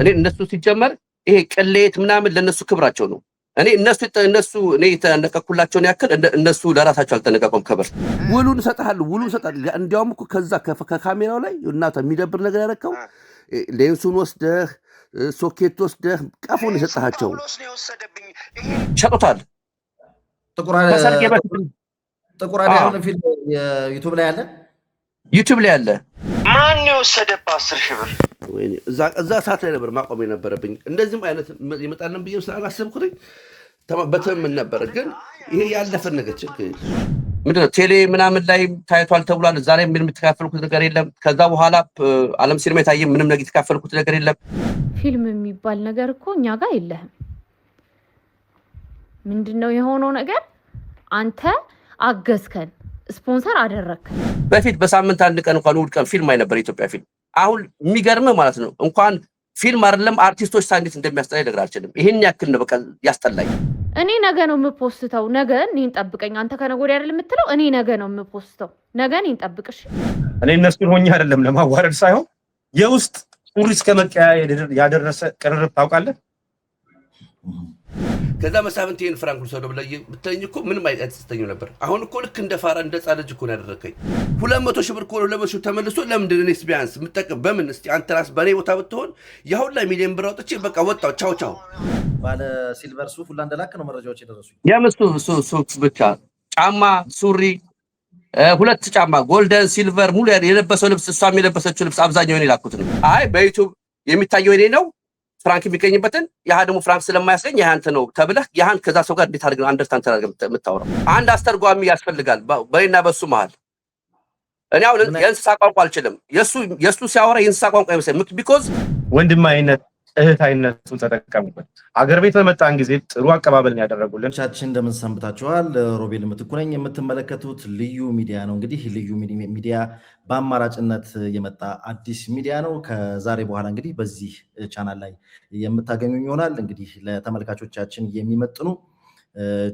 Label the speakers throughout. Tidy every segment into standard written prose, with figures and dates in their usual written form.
Speaker 1: እኔ እነሱ ሲጀመር ይሄ ቅሌት ምናምን ለነሱ ክብራቸው ነው። እኔ እነሱ እኔ የተነቀኩላቸውን ያክል እነሱ ለራሳቸው አልተነቀቁም። ክብር ውሉን እሰጥሃለሁ፣ ውሉን እሰጥሃለሁ። እንዲያውም እኮ ከዛ ከካሜራው ላይ እናታ የሚደብር ነገር ያደረከው ሌንሱን ወስደህ ሶኬት ወስደህ ቀፎን የሰጠሃቸው ሸጡታል።
Speaker 2: ጥቁር አዲያ ፊልም ዩቲዩብ ላይ አለ፣
Speaker 1: ዩቲዩብ ላይ አለ።
Speaker 3: ማን የወሰደብህ 10,000 ብር?
Speaker 1: ወይኔ እዛ ሰዓት ላይ ነበር ማቆም የነበረብኝ። እንደዚህም አይነት ይመጣልን ብዬ ስላላሰብኩኝ በተምን ነበር። ግን ይሄ ያለፈ ነገር ችግር ምንድነው? ቴሌ ምናምን ላይ ታይቷል ተብሏል። እዛ ላይ ምንም የተካፈልኩት ነገር የለም። ከዛ በኋላ ዓለም ሲኒማ የታየ ምንም ነገር የተካፈልኩት ነገር የለም።
Speaker 4: ፊልም የሚባል ነገር እኮ እኛ ጋር የለህም። ምንድነው የሆነው ነገር? አንተ አገዝከን፣ ስፖንሰር አደረግከን።
Speaker 1: በፊት በሳምንት አንድ ቀን እንኳን እሑድ ቀን ፊልም አይነበር የኢትዮጵያ ፊልም። አሁን የሚገርምህ ማለት ነው እንኳን ፊልም አይደለም አርቲስቶች ሳንዲት እንደሚያስጠላኝ ነገር አልችልም። ይሄን ያክል ነው በቃ ያስጠላኝ።
Speaker 4: እኔ ነገ ነው የምፖስተው። ነገ እኔን ጠብቀኝ። አንተ ከነገ ወዲያ አይደል የምትለው? እኔ ነገ ነው የምፖስተው። ነገ እኔን ጠብቅሽ።
Speaker 5: እኔ እነሱን ሆኜ አይደለም ለማዋረድ ሳይሆን የውስጥ ሱሪ እስከ መቀያየር ያደረሰ ቅርርብ ታውቃለህ።
Speaker 1: ከዛ መሳፍንት ይሄን ፍራንክ ሰዶ ብለኝ ብትለኝ እኮ ምንም አይጸጽተኝም ነበር። አሁን እኮ ልክ እንደ ፋራ እንደ ጻ ልጅ እኮ ነው ያደረከኝ። 200,000 ብር እኮ 200,000 ተመልሶ ለምንድን እኔስ ቢያንስ የምጠቀም በምን? እስቲ አንተ ራስ በኔ ቦታ ብትሆን ያሁን ላይ ሚሊዮን ብር አውጥቼ በቃ ወጣው ቻው ቻው።
Speaker 2: ባለ ሲልቨር ሱፍ ሁላ እንደላክ ነው መረጃዎች የደረሱኝ።
Speaker 1: የምስቱ ሱፍ ብቻ ጫማ፣ ሱሪ፣ 2 ጫማ ጎልደን ሲልቨር ሙሉ የለበሰው ልብስ፣ እሷም የለበሰችው ልብስ አብዛኛው እኔ ላኩት ነው። አይ በዩቲዩብ የሚታየው እኔ ነው ፍራንክ የሚገኝበትን ያህ ደግሞ ፍራንክ ስለማያስገኝ ያህ አንተ ነው ተብለህ ያህን ከዛ ሰው ጋር እንዴት አድርገህ አንደርስታንድ ተደርገህ የምታወራው? አንድ አስተርጓሚ ያስፈልጋል በእኔና በሱ መሃል። እኔ አሁን የእንስሳ ቋንቋ አልችልም። የሱ ሲያወራ የእንስሳ ቋንቋ ይመስለኝ። ቢኮዝ
Speaker 5: ወንድማዊነት እህታዊነቱን ተጠቀሙበት። አገር ቤት በመጣን ጊዜ ጥሩ አቀባበልን ያደረጉልን።
Speaker 2: ቻችን እንደምን ሰንብታችኋል? ሮቤል ምትኩ ነኝ። የምትመለከቱት ልዩ ሚዲያ ነው። እንግዲህ ልዩ ሚዲያ በአማራጭነት የመጣ አዲስ ሚዲያ ነው። ከዛሬ በኋላ እንግዲህ በዚህ ቻናል ላይ የምታገኙኝ ይሆናል። እንግዲህ ለተመልካቾቻችን የሚመጥኑ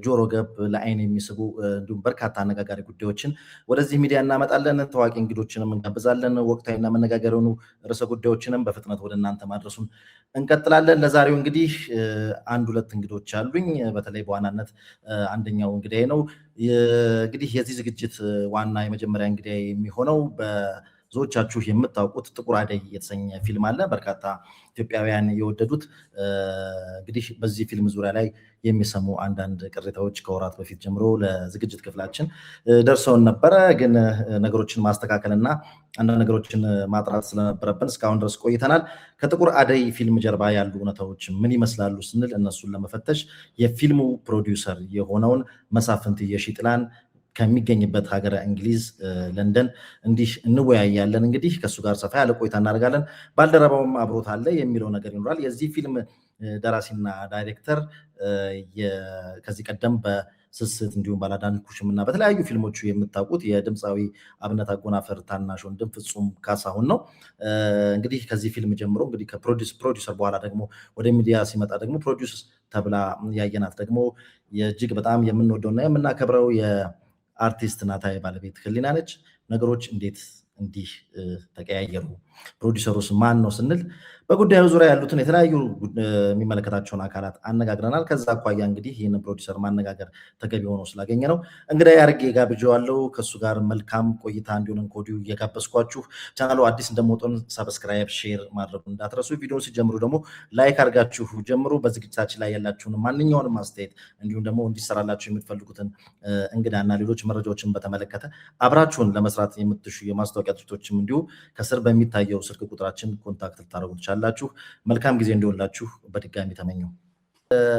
Speaker 2: ጆሮ ገብ ለአይን የሚስቡ እንዲሁም በርካታ አነጋጋሪ ጉዳዮችን ወደዚህ ሚዲያ እናመጣለን። ታዋቂ እንግዶችንም እንጋብዛለን። ወቅታዊና መነጋገር የሆኑ ርዕሰ ጉዳዮችንም በፍጥነት ወደ እናንተ ማድረሱን እንቀጥላለን። ለዛሬው እንግዲህ 1-2 እንግዶች አሉኝ። በተለይ በዋናነት አንደኛው እንግዳዬ ነው። እንግዲህ የዚህ ዝግጅት ዋና የመጀመሪያ እንግዳዬ የሚሆነው ብዙዎቻችሁ የምታውቁት ጥቁር አደይ የተሰኘ ፊልም አለ። በርካታ ኢትዮጵያውያን የወደዱት እንግዲህ በዚህ ፊልም ዙሪያ ላይ የሚሰሙ አንዳንድ ቅሬታዎች ከወራት በፊት ጀምሮ ለዝግጅት ክፍላችን ደርሰውን ነበረ። ግን ነገሮችን ማስተካከልና አንዳንድ ነገሮችን ማጥራት ስለነበረብን እስካሁን ድረስ ቆይተናል። ከጥቁር አደይ ፊልም ጀርባ ያሉ እውነታዎች ምን ይመስላሉ ስንል እነሱን ለመፈተሽ የፊልሙ ፕሮዲውሰር የሆነውን መሳፍንት የሺጥላን ከሚገኝበት ሀገረ እንግሊዝ ለንደን እንዲህ እንወያያለን። እንግዲህ ከእሱ ጋር ሰፋ ያለ ቆይታ እናደርጋለን። ባልደረባውም አብሮት አለ የሚለው ነገር ይኖራል። የዚህ ፊልም ደራሲና ዳይሬክተር ከዚህ ቀደም በስስት እንዲሁም ባላዳንኩሽም እና በተለያዩ ፊልሞቹ የምታውቁት የድምፃዊ አብነት አጎናፍር ታናሽ ወንድም ፍጹም ካሳሁን ነው። እንግዲህ ከዚህ ፊልም ጀምሮ እንግዲህ ከፕሮዲውሰር በኋላ ደግሞ ወደ ሚዲያ ሲመጣ ደግሞ ፕሮዲውስ ተብላ ያየናት ደግሞ እጅግ በጣም የምንወደውና የምናከብረው አርቲስት ናታይ ባለቤት ህሊና ነች። ነገሮች እንዴት እንዲህ ተቀያየሩ? ፕሮዲውሰሩስ ማን ነው ስንል በጉዳዩ ዙሪያ ያሉትን የተለያዩ የሚመለከታቸውን አካላት አነጋግረናል። ከዛ አኳያ እንግዲህ ይህንን ፕሮዲውሰር ማነጋገር ተገቢ ሆኖ ስላገኘ ነው እንግዲህ አድርጌ ጋብዤዋለሁ። ከእሱ ጋር መልካም ቆይታ እንዲሆን ከወዲሁ እየጋበዝኳችሁ ቻናሉ አዲስ እንደመሆን ሰብስክራይብ፣ ሼር ማድረጉ እንዳትረሱ። ቪዲዮን ሲጀምሩ ደግሞ ላይክ አድርጋችሁ ጀምሩ። በዝግጅታችን ላይ ያላችሁን ማንኛውንም አስተያየት እንዲሁም ደግሞ እንዲሰራላችሁ የምትፈልጉትን እንግዳና ሌሎች መረጃዎችን በተመለከተ አብራችሁን ለመስራት የምትሹ የማስታወቂያ ድርጅቶችም እንዲሁ ከስር በሚታየው ስልክ ቁጥራችን ኮንታክት ልታደርጉ ትችላላችሁ። መልካም ጊዜ እንዲሆንላችሁ በድጋሚ ተመኘው።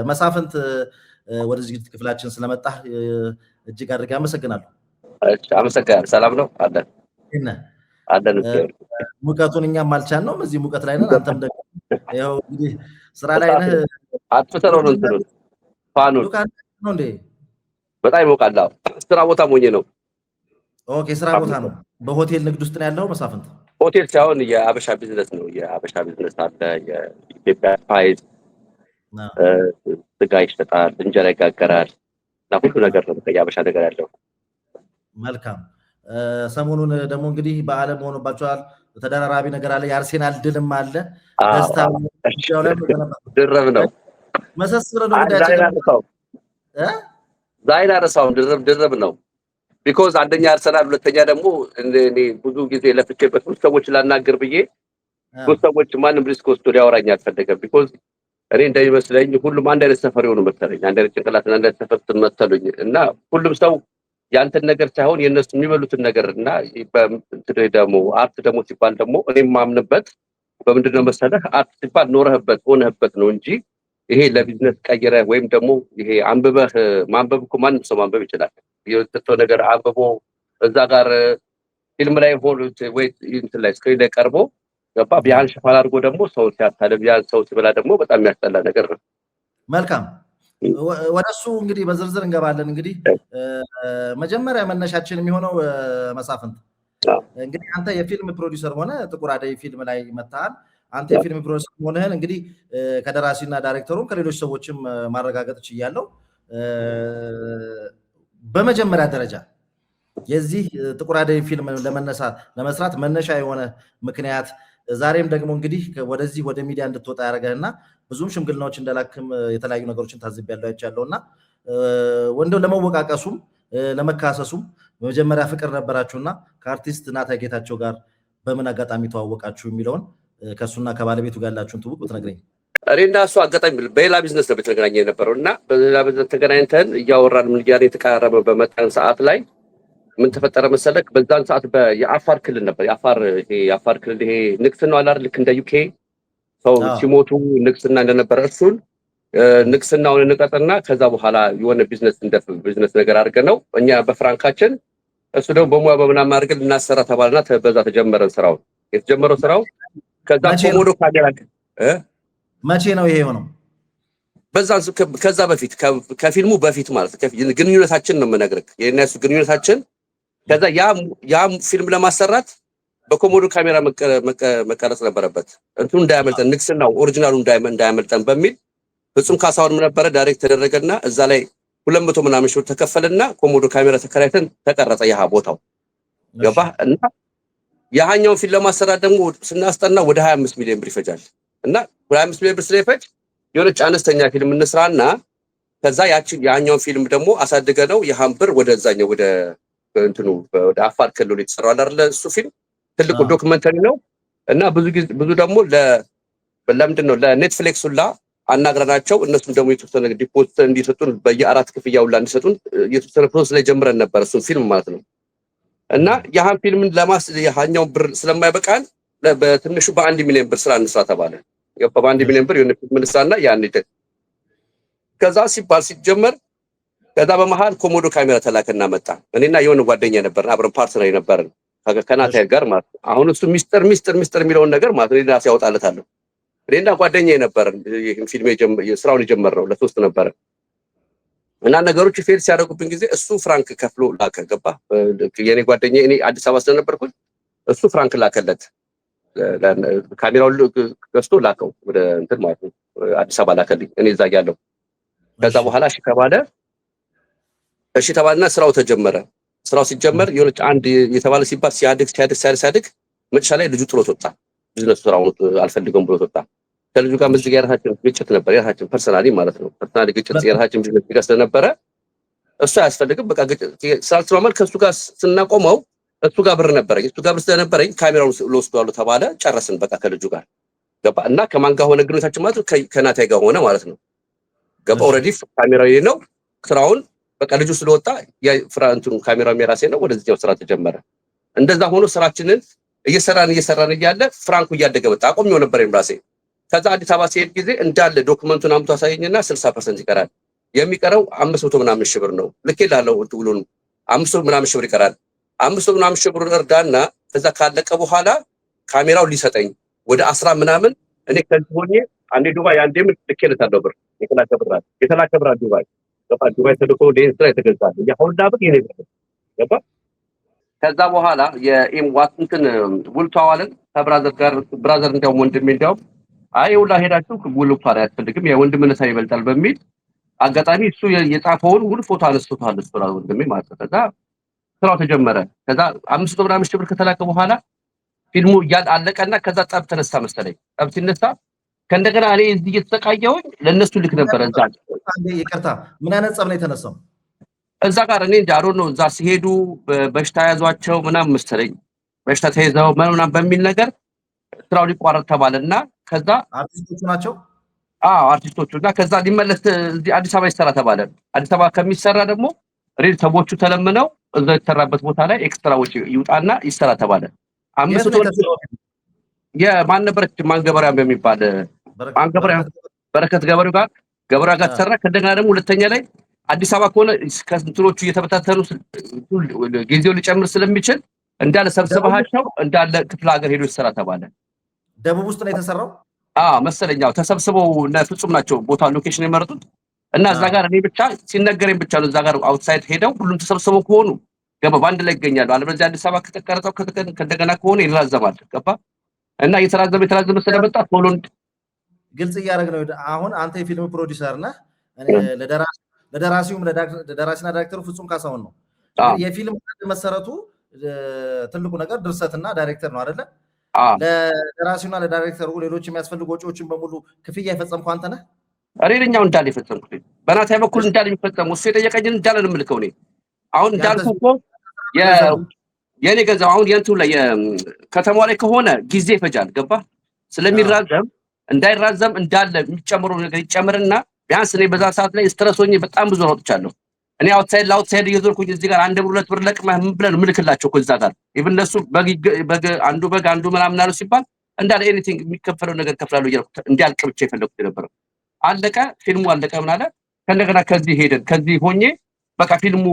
Speaker 2: መሳፍንት ወደ ዝግጅት ክፍላችን ስለመጣ እጅግ አድርጌ አመሰግናለሁ።
Speaker 1: አመሰግናለሁ። ሰላም ነው አለን አለን።
Speaker 2: ሙቀቱን እኛም አልቻልነውም፣ እዚህ ሙቀት ላይ ነን። አንተም ደግሞ ያው እንግዲህ ስራ ላይ ነህ።
Speaker 1: አጥፍተነው ነው እንትኑ ፋኑን
Speaker 2: ነው እንዴ?
Speaker 1: በጣም ይሞቃል። ስራ ቦታ ሞኜ ነው።
Speaker 2: ኦኬ፣ ስራ ቦታ ነው። በሆቴል ንግድ ውስጥ ነው ያለው መሳፍንት?
Speaker 1: ሆቴል ሳይሆን የአበሻ ቢዝነስ ነው። የአበሻ ቢዝነስ አለ። የኢትዮጵያ ፓይዝ ስጋ ይሸጣል፣ እንጀራ ይጋገራል እና ሁሉ ነገር ነው የአበሻ ነገር ያለው።
Speaker 2: መልካም። ሰሞኑን ደግሞ እንግዲህ በዓለም ሆኖባቸዋል ተደራራቢ ነገር አለ። የአርሴናል ድልም አለ። ደስታ
Speaker 1: ድርብ ነው
Speaker 2: መሰስረ ነው ጉዳያችን
Speaker 1: ዛይና ረሳው ድርብ ነው። ቢኮዝ አንደኛ አርሰናል፣ ሁለተኛ ደግሞ እኔ ብዙ ጊዜ ለፍቼበት ብዙ ሰዎች ላናገር ብዬ ብዙ ሰዎች ማንም ሪስክ ወስዶ ሊያወራኝ አልፈለገም። ቢኮዝ እኔ እንደሚመስለኝ ሁሉም አንድ አይነት ሰፈር የሆኑ መሰለኝ፣ አንድ አይነት ጭንቅላትና አንድ አይነት ሰፈር መሰሉኝ እና ሁሉም ሰው ያንተን ነገር ሳይሆን የእነሱ የሚበሉትን ነገር እና ደግሞ አርት ደግሞ ሲባል ደግሞ እኔ የማምንበት በምንድን ነው መሰለህ? አርት ሲባል ኖረህበት ሆነህበት ነው እንጂ ይሄ ለቢዝነስ ቀይረህ ወይም ደግሞ ይሄ አንብበህ ማንበብ እኮ ማንም ሰው ማንበብ ይችላል። የወጣው ነገር አንብቦ እዛ ጋር ፊልም ላይ ሆኖ ወይ እንትን ላይ ስክሪን ላይ ቀርቦ ገባ ቢያን ሽፋን አድርጎ ደግሞ ሰው ሲያታልም ያን ሰው ሲበላ ደግሞ በጣም የሚያስጠላ ነገር ነው።
Speaker 2: መልካም ወደሱ እንግዲህ በዝርዝር እንገባለን። እንግዲህ መጀመሪያ መነሻችን የሚሆነው መሳፍንት እንግዲህ አንተ የፊልም ፕሮዲውሰር ሆነ ጥቁር አደይ ፊልም ላይ መጣሃል። አንተ የፊልም ፕሮዲውሰር ሆነህን እንግዲህ ከደራሲና ዳይሬክተሩም ከሌሎች ሰዎችም ማረጋገጥ ችያለሁ። በመጀመሪያ ደረጃ የዚህ ጥቁር አደይ ፊልም ለመስራት መነሻ የሆነ ምክንያት ዛሬም ደግሞ እንግዲህ ወደዚህ ወደ ሚዲያ እንድትወጣ ያደረገህና ብዙም ሽምግልናዎች እንደላክም የተለያዩ ነገሮችን ታዝቤያለሁ አይቻለሁና ወንደው ለመወቃቀሱም ለመካሰሱም በመጀመሪያ ፍቅር ነበራችሁና ከአርቲስት ናታይ ጌታቸው ጋር በምን አጋጣሚ ተዋወቃችሁ የሚለውን ከሱና ከባለቤቱ ጋር ያላችሁን ትውውቅ ብትነግረኝ።
Speaker 1: እኔና እሱ አጋጣሚ በሌላ ቢዝነስ ነው የተገናኘ የነበረው እና በሌላ ቢዝነስ ተገናኝተን እያወራን ምን እያለ የተቃረበ በመጣን ሰዓት ላይ ምን ተፈጠረ መሰለክ? በዛን ሰዓት የአፋር ክልል ነበር። የአፋር ክልል ይሄ ንግስና አለ አይደል? ልክ እንደ ዩኬ ሰው ሲሞቱ ንግስና እንደነበረ እሱን ንግስናውን እንቀጥና ከዛ በኋላ የሆነ ቢዝነስ ነገር አድርገን ነው እኛ በፍራንካችን እሱ ደግሞ በሙያ በምናምን አድርገን ልናሰራ ተባልና በዛ ተጀመረን ስራው። የተጀመረው ስራው ከዛ ኮሞዶ ካሜራ
Speaker 2: መቼ ነው ይሄ የሆነው?
Speaker 1: በዛን ከዛ በፊት ከፊልሙ በፊት ማለት ግንኙነታችን ነው የምነግርህ። የእነሱ ግንኙነታችን ከዛ ያ ፊልም ለማሰራት በኮሞዶ ካሜራ መቀረጽ ነበረበት። እንትኑ እንዳያመልጠን ንግስናው ኦሪጂናሉ እንዳያመልጠን በሚል ፍጹም ካሳሁንም ነበረ ዳይሬክት ተደረገና እዛ ላይ 200 ምናምን ሺህ ተከፈለና ኮሞዶ ካሜራ ተከራይተን ተቀረጸ። ያ ቦታው ገባ እና ያኛውን ፊልም ለማሰራት ደግሞ ስናስጠና ወደ 25 ሚሊዮን ብር ይፈጃል እና 25 ሚሊዮን ብር ስለይፈጅ የሆነች አነስተኛ ፊልም እንስራና ከዛ ያኛውን ፊልም ደግሞ አሳድገነው የሃምብር ወደዛኛው ወደ እንትኑ ወደ አፋር ክልል የተሰራው አይደለ? እሱ ፊልም ትልቁ ዶክመንተሪ ነው እና ብዙ ደግሞ ለምንድን ነው ለኔትፍሊክስ ሁላ አናግረናቸው እነሱም ደግሞ የተወሰነ ዲፖዚት እንዲሰጡን በየ4 ክፍያ ሁላ እንዲሰጡን የተወሰነ ፕሮሰስ ላይ ጀምረን ነበር እሱን ፊልም ማለት ነው። እና ያህን ፊልምን ያኛው ብር ስለማይበቃን በትንሹ በ1 ሚሊዮን ብር ስራ እንስራ ተባለ። በ1 ሚሊዮን ብር የሆነ ፊልም እንስራና ያን ከዛ ሲባል ሲጀመር ከዛ በመሃል ኮሞዶ ካሜራ ተላከና መጣ። እኔና የሆነ ጓደኛ ነበርን አብረን ፓርትነር ነበርን ከናታይ ጋር ማለት ነው። አሁን እሱ ሚስጥር የሚለውን ነገር ማለት ነው ራስ ያወጣለታል። እኔና ጓደኛ ነበርን ይሄን ፊልም ስራውን የጀመረው ለሶስት ነበረ እና ነገሮች ፌል ሲያደርጉብን ጊዜ እሱ ፍራንክ ከፍሎ ላከ። ገባ የኔ ጓደኛ እኔ አዲስ አበባ ስለነበርኩኝ እሱ ፍራንክ ላከለት ካሜራውን ገዝቶ ላከው ወደ እንትን ማለት ነው አዲስ አበባ ላከልኝ። እኔ እዛ ያለው ከዛ በኋላ እሺ ተባልና ስራው ተጀመረ። ስራው ሲጀመር የሆነች አንድ የተባለ ሲባል ሲያድግ መጨረሻ ላይ ልጁ ጥሎት ወጣ። ቢዝነስ ስራውን አልፈልገውም ብሎ ወጣ። ከልጁ ጋር ምዝግ የራሳችን ግጭት ነበር። የራሳችን ፐርሰናሊ ማለት ነው ፐርሰናሊ ግጭት የራሳችን ቢዝነስ ጋር ስለነበረ እሱ አያስፈልግም በቃ ስላልተስማማን ከእሱ ጋር ስናቆመው እሱ ጋር ብር ነበረኝ። እሱ ጋር ብር ስለነበረኝ ካሜራውን ልወስደዋለሁ ተባለ። ጨረስን በቃ ከልጁ ጋር ገባ እና ከማን ጋር ሆነ ግንኙነታችን ማለት ከናታይ ጋር ሆነ ማለት ነው። ገባ ኦልሬዲ ካሜራው ነው ስራውን በቃ ልጁ ስለወጣ የፍራንቱን ካሜራው የራሴ ነው። ወደዚህኛው ስራ ተጀመረ። እንደዛ ሆኖ ስራችንን እየሰራን እያለ ፍራንኩ እያደገ መጣ። አቆሜው ነበር ራሴ። ከዛ አዲስ አበባ ሲሄድ ጊዜ እንዳለ ዶክመንቱን አምጥቶ አሳየኝና 60% ይቀራል። የሚቀረው 500 ምናምን ሺህ ብር ነው። ልኬልሃለሁ ሁሉንም 500 ምናምን ሺህ ብር ይቀራል። 500 ምናምን ሺህ ብር እርዳና ከዛ ካለቀ በኋላ ካሜራው ሊሰጠኝ ወደ 10 ምናምን እኔ ከዚህ ሆኜ አንዴ ዱባይ አንዴም ልኬልሃለሁ ብር የተላከ ብር ዱባይ ተልኮ ሌንስ ላይ ተገዛለ። ያሁንዳ ብር የኔ ብር ገባ። ከዛ በኋላ ዋትንትን ውልቷዋልን ብራዘር እንዲያውም ወንድሜ እንዲያውም አይ ሁላ ሄዳችሁ ውል እንኳን አያስፈልግም የወንድምነት ይበልጣል በሚል አጋጣሚ እሱ የጻፈውን ውል ፎቶ አነስቶታል እሱ ወንድሜ ማለት ነው። ከዛ ስራው ተጀመረ። ከዛ 500 ምናምን ሺህ ብር ከተላከ በኋላ ፊልሙ አለቀና ከዛ ጠብ ተነሳ መሰለኝ። ጠብ ሲነሳ ከእንደገና እኔ እዚህ እየተሰቃየሁኝ ለእነሱ ልክ ነበረ። እዛ
Speaker 2: ይቅርታ፣ ምን አይነት ጸብ ነው የተነሳው?
Speaker 1: እዛ ጋር እኔ እንጃ ነው እዛ ሲሄዱ በሽታ ያዟቸው ምናምን መሰለኝ በሽታ ተይዘው ምናምን በሚል ነገር ስራው ሊቋረጥ ተባለና ከዛ
Speaker 2: አርቲስቶቹ ናቸው
Speaker 1: አርቲስቶቹ እና ከዛ ሊመለስ እዚህ አዲስ አበባ ይሰራ ተባለ። አዲስ አበባ ከሚሰራ ደግሞ ሬድ ሰዎቹ ተለምነው እዛ የተሰራበት ቦታ ላይ ኤክስትራ ወጪ ይውጣና ይሰራ ተባለ። 500 የማን ነበረች ማንገበሪያ በሚባል ማንገበሪያ በረከት ገበሬው ጋር ተሰራ። ከእንደገና ደግሞ ሁለተኛ ላይ አዲስ አበባ ከሆነ ከስንትሮቹ እየተበታተኑ ጊዜው ሊጨምር ስለሚችል እንዳለ ሰብስበሃቸው እንዳለ ክፍለ ሀገር ሄዶ ይሰራ ተባለ።
Speaker 2: ደቡብ ውስጥ ነው የተሰራው
Speaker 1: መሰለኛው። ተሰብስበው ፍጹም ናቸው ቦታ ሎኬሽን የመረጡት እና እዛ ጋር እኔ ብቻ ሲነገረኝ ብቻ ነው እዛ ጋር አውትሳይድ ሄደው ሁሉም ተሰብስበው ከሆኑ ገባ በአንድ ላይ ይገኛሉ። አለበለዚያ አዲስ አበባ ከተቀረጸው ከእንደገና ከሆነ ይራዘማል። ገባ እና የተራዘመ ስለመጣ ቶሎ
Speaker 2: ግልጽ እያደረግ ነው። አሁን አንተ የፊልም ፕሮዲውሰር ነህ፣ ለደራሲውም ለደራሲና ዳይሬክተሩ ፍጹም ካሳሁን ነው። የፊልም መሰረቱ ትልቁ ነገር ድርሰትና ዳይሬክተር ነው አይደለ? ለደራሲውና ለዳይሬክተሩ ሌሎች የሚያስፈልጉ ወጪዎችን በሙሉ ክፍያ የፈጸምከው አንተ ነህ?
Speaker 1: ሬድኛው እንዳለ የፈጸምኩት በናታይ በኩል እንዳለ የሚፈጸሙ እሱ የጠየቀኝን እንዳለ ነው የምልከው እኔ። አሁን እንዳልኩህ እኮ የኔ ገንዘብ አሁን የእንትኑ ላይ ከተማው ላይ ከሆነ ጊዜ ይፈጃል። ገባ ስለሚራዘም እንዳይራዘም እንዳለ የሚጨምረው ነገር ይጨምርና ቢያንስ እኔ በዛ ሰዓት ላይ ስትረስ ሆኜ በጣም ብዙ አውጥቻለሁ። እኔ አውትሳይድ እየዞርኩኝ እዚህ ጋር 1 ብር 2 ብር ለቅመህ ምን ብለን ምልክላቸው እኮ እዛ ጋር ኢቭን እነሱ በግ አንዱ ምናምን አሉ ሲባል እንዳለ ኤኒቲንግ የሚከፈለው ነገር ከፍላለሁ እያልኩ እንዲያልቅ ብቻ የፈለኩት የነበረው። አለቀ፣ ፊልሙ አለቀ። ምን አለ ከእንደገና ከዚህ ሆኜ በቃ ፊልሙ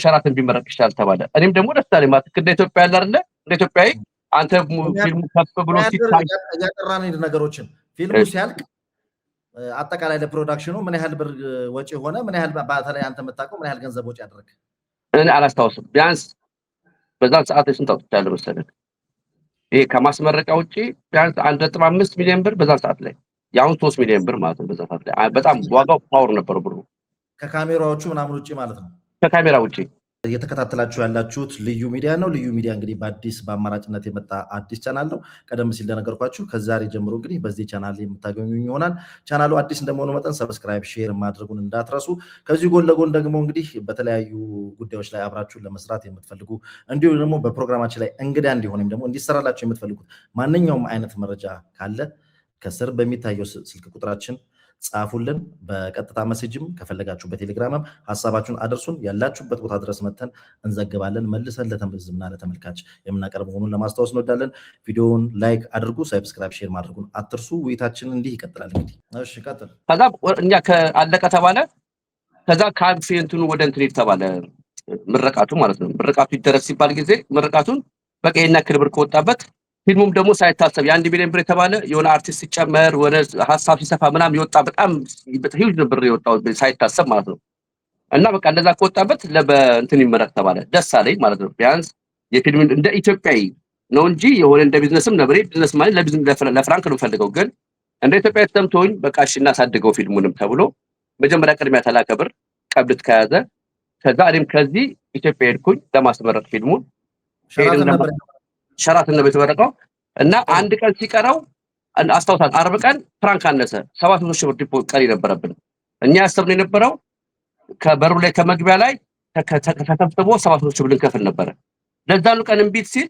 Speaker 1: ሸራተን ቢመረቅ ይችላል ተባለ። እኔም ደግሞ ደስ አለኝ። ማለት እንደ ኢትዮጵያ ያለ አይደለ እንደ ኢትዮጵያዊ አንተ ፊልሙ ከፍ ብሎ ሲታይ
Speaker 2: እያጠራን ነገሮችን ፊልሙ ሲያልቅ አጠቃላይ ለፕሮዳክሽኑ ምን ያህል ብር ወጪ ሆነ? ምን ያህል በተለይ አንተ የምታውቀው ምን ያህል ገንዘብ ወጪ አደረግ?
Speaker 1: እኔ አላስታውስም። ቢያንስ በዛን ሰዓት ስንት አውጥቻለሁ መሰለህ? ይሄ ከማስመረቂያ ውጪ ቢያንስ 1.5 ሚሊዮን ብር በዛን ሰዓት ላይ፣ ያሁን 3 ሚሊዮን ብር ማለት ነው። በዛ ሰዓት ላይ በጣም ዋጋው ፓወር ነበር ብሩ፣
Speaker 2: ከካሜራዎቹ ምናምን ውጪ ማለት ነው።
Speaker 1: ከካሜራ ውጪ
Speaker 2: እየተከታተላችሁ ያላችሁት ልዩ ሚዲያ ነው። ልዩ ሚዲያ እንግዲህ በአማራጭነት የመጣ አዲስ ቻናል ነው። ቀደም ሲል እንደነገርኳችሁ ከዛሬ ጀምሮ እንግዲህ በዚህ ቻናል የምታገኙ ይሆናል። ቻናሉ አዲስ እንደመሆኑ መጠን ሰብስክራይብ፣ ሼር ማድረጉን እንዳትረሱ። ከዚህ ጎን ለጎን ደግሞ እንግዲህ በተለያዩ ጉዳዮች ላይ አብራችሁን ለመስራት የምትፈልጉ እንዲሁም ደግሞ በፕሮግራማችን ላይ እንግዳ እንዲሆን ወይም ደግሞ እንዲሰራላችሁ የምትፈልጉት ማንኛውም አይነት መረጃ ካለ ከስር በሚታየው ስልክ ቁጥራችን ጻፉልን። በቀጥታ መሴጅም ከፈለጋችሁ በቴሌግራምም ሀሳባችሁን አድርሱን። ያላችሁበት ቦታ ድረስ መተን እንዘግባለን። መልሰን ለተመዝምና ለተመልካች የምናቀርብ መሆኑን ለማስታወስ እንወዳለን። ቪዲዮውን ላይክ አድርጉ፣ ሰብስክራይብ፣ ሼር ማድረጉን አትርሱ። ውይይታችን እንዲህ ይቀጥላል። እንግዲህ እሺ፣ ቀጥል።
Speaker 1: ከዛ እኛ ከአለቀ ተባለ። ከዛ ከአንፊንቱን ወደ እንትን ተባለ፣ ምርቃቱ ማለት ነው። ምርቃቱ ይደረስ ሲባል ጊዜ ምርቃቱን በቃ የና ክብር ከወጣበት ፊልሙም ደግሞ ሳይታሰብ የ1 ሚሊዮን ብር የተባለ የሆነ አርቲስት ሲጨመር ወደ ሀሳብ ሲሰፋ ምናምን የወጣ በጣም ሂውጅ ብር የወጣው ሳይታሰብ ማለት ነው። እና በቃ እንደዛ ከወጣበት ለበእንትን ይመረቅ ተባለ። ደስ አለኝ ማለት ነው። ቢያንስ የፊልም እንደ ኢትዮጵያዊ ነው እንጂ የሆነ እንደ ቢዝነስም ነብሬ ቢዝነስ ማለት ለፍራንክ ነው ፈልገው፣ ግን እንደ ኢትዮጵያዊ ተሰምቶኝ በቃ እሺ እናሳድገው ፊልሙንም ተብሎ መጀመሪያ ቅድሚያ ተላከ ብር ቀብልት ከያዘ። ከዛ እኔም ከዚህ ኢትዮጵያ ሄድኩኝ ለማስመረቅ ፊልሙን ሸራተን ነው የተመረቀው። እና አንድ ቀን ሲቀረው አስታውሳት 40 ቀን ፍራንክ አነሰ 700 ሺህ ብር ዲፖ ቀሪ ነበረብን። እኛ ያሰብነው የነበረው ከበሩ ላይ ከመግቢያ ላይ ተሰብስቦ 700 ሺህ ብር ልንከፍል ነበረ። ለዛኑ ቀን እምቢት ሲል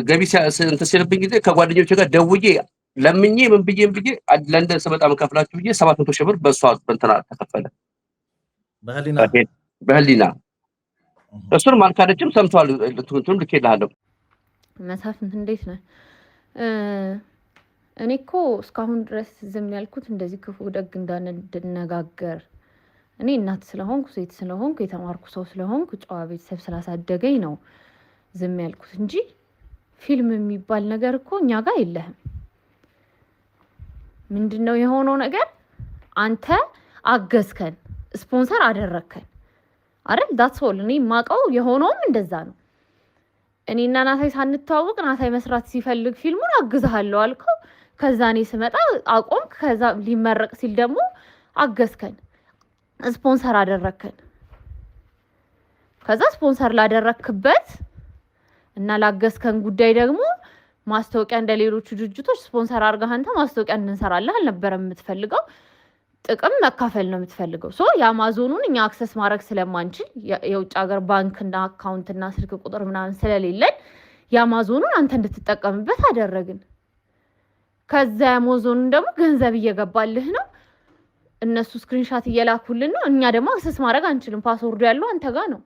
Speaker 1: ገቢ እንትን ሲልብኝ ጊዜ ከጓደኞቼ ጋር ደውዬ ለምኜ ምን ብዬ ለንደን ስመጣ መከፍላችሁ ብዬ 700 ሺህ ብር በእሷ እንትና ተከፈለ በህሊና። እሱን ማልካደችም ሰምቷል። እንትኑን ልኬልሃለሁ።
Speaker 4: መሳፍንት እንዴት ነህ? እኔ እኮ እስካሁን ድረስ ዝም ያልኩት እንደዚህ ክፉ ደግ እንዳንነጋገር እኔ እናት ስለሆንኩ ሴት ስለሆንኩ የተማርኩ ሰው ስለሆንኩ ጨዋ ቤተሰብ ስላሳደገኝ ነው ዝም ያልኩት እንጂ ፊልም የሚባል ነገር እኮ እኛ ጋር የለህም። ምንድነው የሆነው ነገር? አንተ አገዝከን፣ ስፖንሰር አደረከን አይደል? ዳትስ ኦል። እኔ ማቀው የሆነውም እንደዛ ነው። እኔና ናታይ ሳንተዋወቅ ናታይ መስራት ሲፈልግ ፊልሙን አግዝሃለሁ አልከው። ከዛ እኔ ስመጣ አቆም። ከዛ ሊመረቅ ሲል ደግሞ አገዝከን፣ ስፖንሰር አደረከን። ከዛ ስፖንሰር ላደረክበት እና ላገዝከን ጉዳይ ደግሞ ማስታወቂያ እንደሌሎቹ ድርጅቶች ስፖንሰር አድርገህ አንተ ማስታወቂያ እንሰራለን አልነበረም የምትፈልገው ጥቅም መካፈል ነው የምትፈልገው ሶ የአማዞኑን እኛ አክሰስ ማድረግ ስለማንችል የውጭ ሀገር ባንክና አካውንትና ስልክ ቁጥር ምናምን ስለሌለን የአማዞኑን አንተ እንድትጠቀምበት አደረግን ከዛ የአማዞኑን ደግሞ ገንዘብ እየገባልህ ነው እነሱ ስክሪንሻት እየላኩልን ነው እኛ ደግሞ አክሰስ ማድረግ አንችልም ፓስወርዱ ያለው አንተ ጋር ነው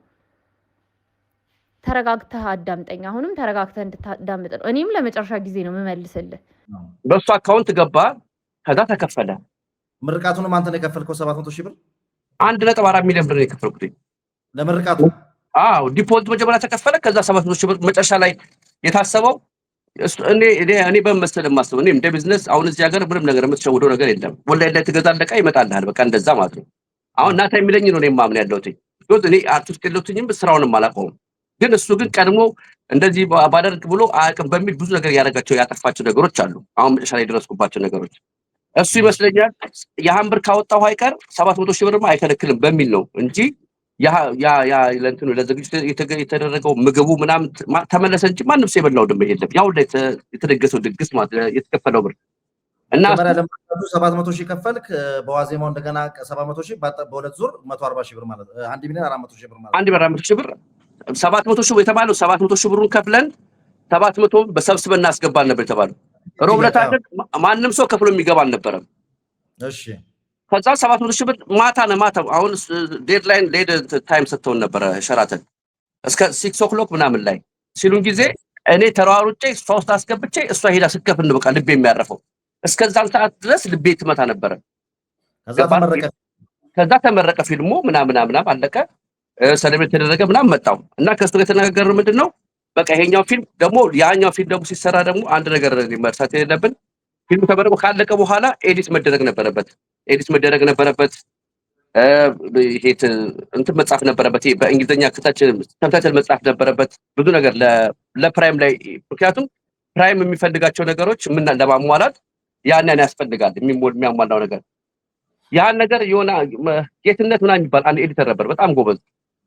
Speaker 4: ተረጋግተህ አዳምጠኝ አሁንም ተረጋግተህ እንድታዳምጥ ነው እኔም ለመጨረሻ ጊዜ ነው መመልስልህ
Speaker 1: በሱ አካውንት ገባ ከዛ ተከፈለ
Speaker 2: ምርቃቱንም አንተ ነው የከፈልከው 700,000 ብር
Speaker 1: 1.4 ሚሊዮን ብር የከፈልኩት
Speaker 2: ለምርቃቱ
Speaker 1: ዲፖዚት መጀመሪያ ተከፈለ ከዛ 700,000 ብር መጨረሻ ላይ የታሰበው እኔ በመሰለ ማስበው እኔ እንደ ቢዝነስ አሁን እዚህ ሀገር ምንም ነገር የምትሸውደው ነገር የለም ወላሂ ላይ ትገዛለህ ይመጣልሃል በቃ እንደዛ ማለት ነው አሁን እናታ የሚለኝ ነው እኔ ማምን ያለሁት እኔ አርቲስት ከለውትኝም ስራውንም አላውቀውም ግን እሱ ግን ቀድሞ እንደዚህ ባደርግ ብሎ አያውቅም በሚል ብዙ ነገር ያደረጋቸው ያጠፋቸው ነገሮች አሉ አሁን መጨረሻ ላይ ደረስኩባቸው ነገሮች እሱ ይመስለኛል የሃም ብር ካወጣው አይቀር 700,000 ብርማ አይከለክልም በሚል ነው እንጂ ያ ለእንትኑ ለዝግጅት የተደረገው ምግቡ ምናምን ተመለሰ እንጂ ማንም ሰው የበላው ደም የለም ያው ላይ የተደገሰው ድግስ ማለት የተከፈለው ብር እና
Speaker 2: 700,000 ከፈልክ በዋዜማው እንደገና 700,000 በሁለት ዙር 140,000 ብር ማለት 1,400,000 ብር ማለት
Speaker 1: 1,400,000 ብር 700,000 የተባለው 700,000 ብሩን ከፍለን 700 በሰብስበን እናስገባል ነበር የተባለው ሮብለት አይደል ማንንም ሰው ከፍሎ የሚገባ አልነበረም
Speaker 2: እሺ
Speaker 1: ከዛ 700,000 ብር ማታ አሁን ዴድላይን ሌድ ታይም ሰጥተውን ነበር ሸራተን እስከ 6 o'clock ምናምን ላይ ሲሉን ጊዜ እኔ ተራዋሩጬ ሶስት አስገብቼ እሷ ሄዳ ስከፍል ነው በቃ ልቤ የሚያረፈው እስከዛን ሰዓት ድረስ ልቤ ትመታ ነበር ከዛ ተመረቀ ፊልሙ ምናምን አለቀ ሰለብሬት ተደረገ ምናምን መጣው እና ከሱ ጋር ተነጋገርን ምንድነው በቃ ይሄኛው ፊልም ደግሞ ያኛው ፊልም ደግሞ ሲሰራ ደግሞ አንድ ነገር መርሳት የሌለብን ፊልሙ ተመረቀ ካለቀ በኋላ ኤዲት መደረግ ነበረበት ይሄት እንት መጻፍ ነበረበት በእንግሊዘኛ ተምታተል መጻፍ ነበረበት ብዙ ነገር ለፕራይም ላይ ምክንያቱም ፕራይም የሚፈልጋቸው ነገሮች ምን ለማሟላት ያን ያስፈልጋል የሚያሟላው ነገር ያን ነገር የሆነ ጌትነት ምናምን የሚባል አንድ ኤዲተር ነበር በጣም ጎበዝ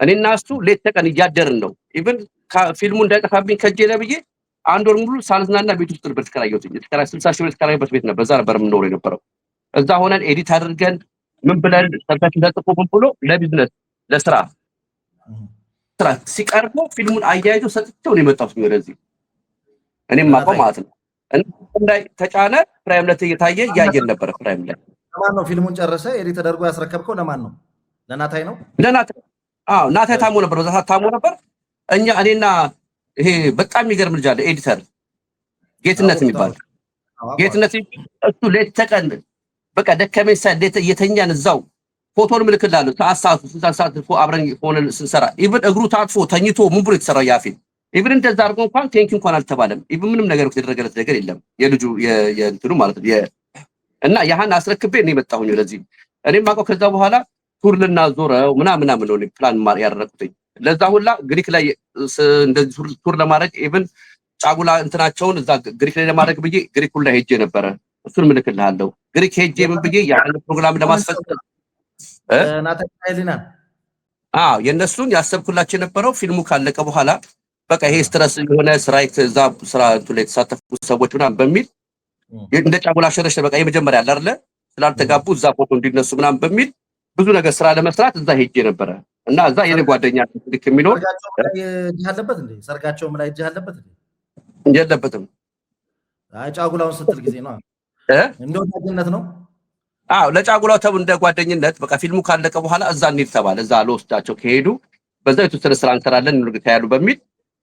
Speaker 1: እኔና እሱ ሌት ተቀን እያደርን ነው ኢቭን ፊልሙ እንዳይጠፋብኝ ከጄ ለብዬ አንድ ወር ሙሉ ሳልዝናና ቤት ውስጥ ነበር ተከራየሁት 60,000 ብር ተከራየበት ቤት ነበር እዛ ነበር የምኖረው የነበረው እዛ ሆነን ኤዲት አድርገን ምን ብለን ሰብታችን ተጽፎ ብሎ ለቢዝነስ ለስራ ሲቀርቡ ፊልሙን አያይዞ ሰጥቼው ነው የመጣሁት ወደዚህ እኔም ማቆም ማለት ነው እንዳይ ተጫነ ፕራይም ላይ እየታየ ያየን ነበር ፕራይም ላይ
Speaker 2: ለማን ነው ፊልሙን ጨረሰ ኤዲት ተደርጎ ያስረከብከው ለማን ነው ለናታይ ነው
Speaker 1: ለናታይ ናታይ ታሞ ነበር በዛ ታሞ ነበር እኔና ይሄ በጣም የሚገርም ልጅ አለ ኤዲተር ጌትነት የሚባል ጌትነት እሱ ሌት ተቀን በቃ ደከመኝ ሳይል የተኛን እዛው ፎቶን ምልክላለሁ ታሳሱ ስንት አብረን ሆነን ስንሰራ ኢቭን እግሩ ታጥፎ ተኝቶ ምን ብሎ የተሰራው ያ ፊልም ኢቭን እንደዛ አድርጎ እንኳን ቴንክ እንኳን አልተባለም ኢቭን ምንም ነገር የተደረገለት ነገር የለም የልጁ የእንትኑ ማለት ነው እና ያህን አስረክቤ ነው የመጣሁኝ ወደዚህ እኔም ማቀው ከዛ በኋላ ቱር ልናዞረው ምናምን ነው ፕላን ያደረኩት ለዛ ሁላ ግሪክ ላይ እንደዚህ ቱር ለማድረግ ኢቭን ጫጉላ እንትናቸውን እዛ ግሪክ ላይ ለማድረግ ብዬ ግሪክ ሁላ ሄጄ ነበረ እሱን ምልክልሃለሁ ግሪክ ሄጄ ምን ብዬ ያን ፕሮግራም ለማስፈጸም
Speaker 2: ናታይሊና
Speaker 1: የነሱን ያሰብኩላቸው የነበረው ፊልሙ ካለቀ በኋላ በቃ ይሄ ስትረስ የሆነ ስራይት እዛ ስራ ላይ የተሳተፉ ሰዎች ምናምን በሚል እንደ ጫጉላ ሸረሽ በቃ የመጀመሪያ አይደለ ስላልተጋቡ እዛ ፎቶ እንዲነሱ ምናምን በሚል ብዙ ነገር ስራ ለመስራት እዛ ሄጄ ነበረ እና እዛ የኔ ጓደኛ ልክ የሚኖር
Speaker 2: ያለበት እንዴ ሰርጋቸውም ላይ እጅ አለበት
Speaker 1: እንዴ የለበትም
Speaker 2: ጫጉላውን ስትል ጊዜ ነው እንደው ጓደኝነት ነው
Speaker 1: ለጫጉላው ተብ እንደ ጓደኝነት በቃ ፊልሙ ካለቀ በኋላ እዛ እንሂድ ተባለ እዛ ለወስዳቸው ከሄዱ በዛ የተወሰነ ስራ እንሰራለን እንርግታ ያሉ በሚል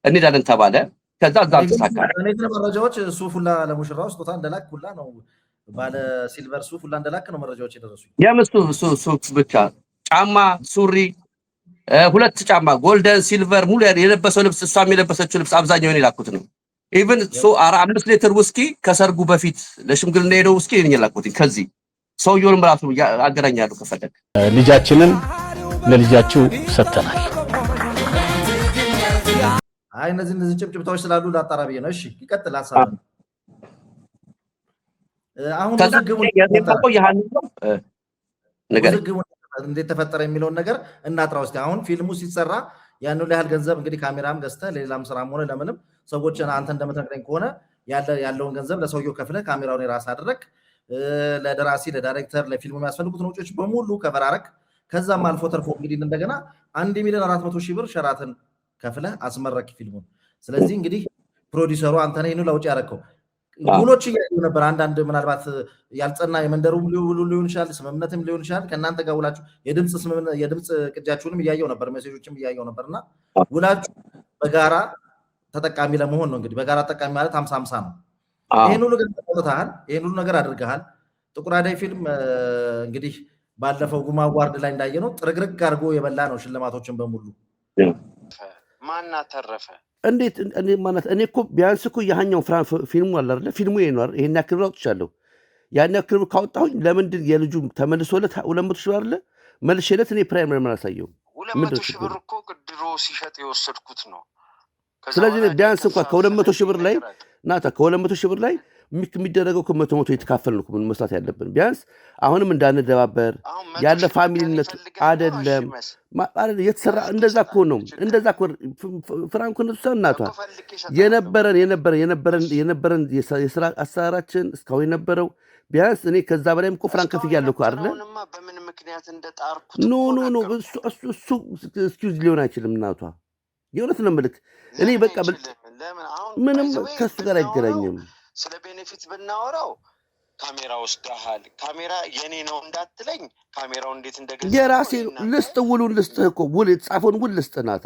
Speaker 1: እንሄዳለን ተባለ ከዛ እዛ ተሳካ
Speaker 2: እኔ መረጃዎች ሱፍ ሁላ ለሙሽራው ስጦታ እንደላክ ሁላ ነው ባለ ሲልቨር ሱፍ ሁላ እንደላክ ነው መረጃዎች የደረሱኝ
Speaker 1: የምሱ ሱፍ ብቻ ጫማ ሱሪ ሁለት ጫማ ጎልደን ሲልቨር ሙሉ የለበሰው ልብስ እሷም የለበሰችው ልብስ አብዛኛው እኔ ላኩት ነው ኢቭን 5 ሊትር ውስኪ ከሰርጉ በፊት ለሽምግልና ሄደው ውስኪ እኔ ላኩት ከዚህ ሰውየውንም ራሱ አገናኛለሁ ከፈለክ
Speaker 6: ልጃችንን ለልጃችሁ ሰጥተናል
Speaker 2: አይ እነዚህ ጭብጭብታዎች ስላሉ ላጣራ ብዬ ነው እሺ ይቀጥል ሐሳብ አሁን ዝግቡ እንዴት ተፈጠረ የሚለውን ነገር እናጥራው እስቲ አሁን ፊልሙ ሲሰራ ያን ያህል ገንዘብ እንግዲህ ካሜራም ገዝተህ ለሌላም ስራም ሆነ ለምንም ሰዎችን አንተ እንደምትነግረኝ ከሆነ ያለውን ገንዘብ ለሰውየው ከፍለ ካሜራውን የራስ አድረግ ለደራሲ ለዳይሬክተር ለፊልሙ የሚያስፈልጉትን ወጪዎች በሙሉ ከበራረክ ከዛም አልፎ ተርፎ እንግዲህ እንደገና 1,400,000 ብር ሸራተን ከፍለ አስመረክ ፊልሙን። ስለዚህ እንግዲህ ፕሮዲሰሩ አንተ ነህ ይሄን ለውጭ ያረከው ውሎች እያዩ ነበር። አንዳንድ ምናልባት ያልጸና የመንደሩም ሊሆን ይችላል ስምምነትም ሊሆን ይችላል ከእናንተ ጋር ውላችሁ የድምፅ ቅጃችሁንም እያየው ነበር ሜሴጆችም እያየው ነበርና ውላችሁ በጋራ ተጠቃሚ ለመሆን ነው። እንግዲህ በጋራ ተጠቃሚ ማለት 50-50 ነው። ይሄን ሁሉ ገንዘብ አውጥተሃል፣ ይሄን ሁሉ ነገር አድርገሃል። ጥቁር አደይ ፊልም እንግዲህ ባለፈው ጉማ አዋርድ ላይ እንዳየነው ጥርግርግ አድርጎ የበላ ነው ሽልማቶችን በሙሉ።
Speaker 3: ማን አተረፈ?
Speaker 1: እንዴት ማለት እኔ እኮ ቢያንስ እኮ ያኛው ፊልሙ አለ አይደል? ፊልሙ ይሄን ይሄን ያክል አውጥቻለሁ። ያን ያክል ካወጣሁኝ ለምንድን የልጁ ተመልሶለት 200,000 ብር አለ መልሼለት እኔ ፕራይመሪ ማሳየው
Speaker 3: 200,000 ብር እኮ ድሮ ሲሸጥ የወሰድኩት ነው።
Speaker 1: ስለዚህ ቢያንስ እንኳን ከ200,000 ብር ላይ ናታ ከ200,000 ብር ላይ የሚደረገው ከ100 የተካፈል ነው ምን መስራት ያለብን። ቢያንስ አሁንም እንዳንደባበር ያለ ፋሚሊነት አይደለም የተሰራ እንደዛ እኮ ነው። እንደዛ እኮ ፍራንኮ ነው እናቷ የነበረን የስራ አሰራራችን እስካሁን የነበረው ቢያንስ እኔ ከዛ በላይም እኮ ፍራንክ ከፍያለሁ እኮ አይደለ?
Speaker 3: በምን ምክንያት እንደጣርኩት
Speaker 1: ኖ እሱ ኤክስኪውዝ ሊሆን አይችልም እናቷ። የእውነት ነው የምልክ እኔ በቃ ምንም ከሱ ጋር አይገናኝም።
Speaker 3: ስለ ቤኔፊት ብናወራው ካሜራ ወስደሃል፣ ካሜራ የኔ ነው እንዳትለኝ፣ ካሜራው እንዴት እንደገዛ
Speaker 1: የራሴ ልስጥ ውሉን ልስጥህ እኮ ውል የተጻፈውን ውል ልስጥህ ናታ።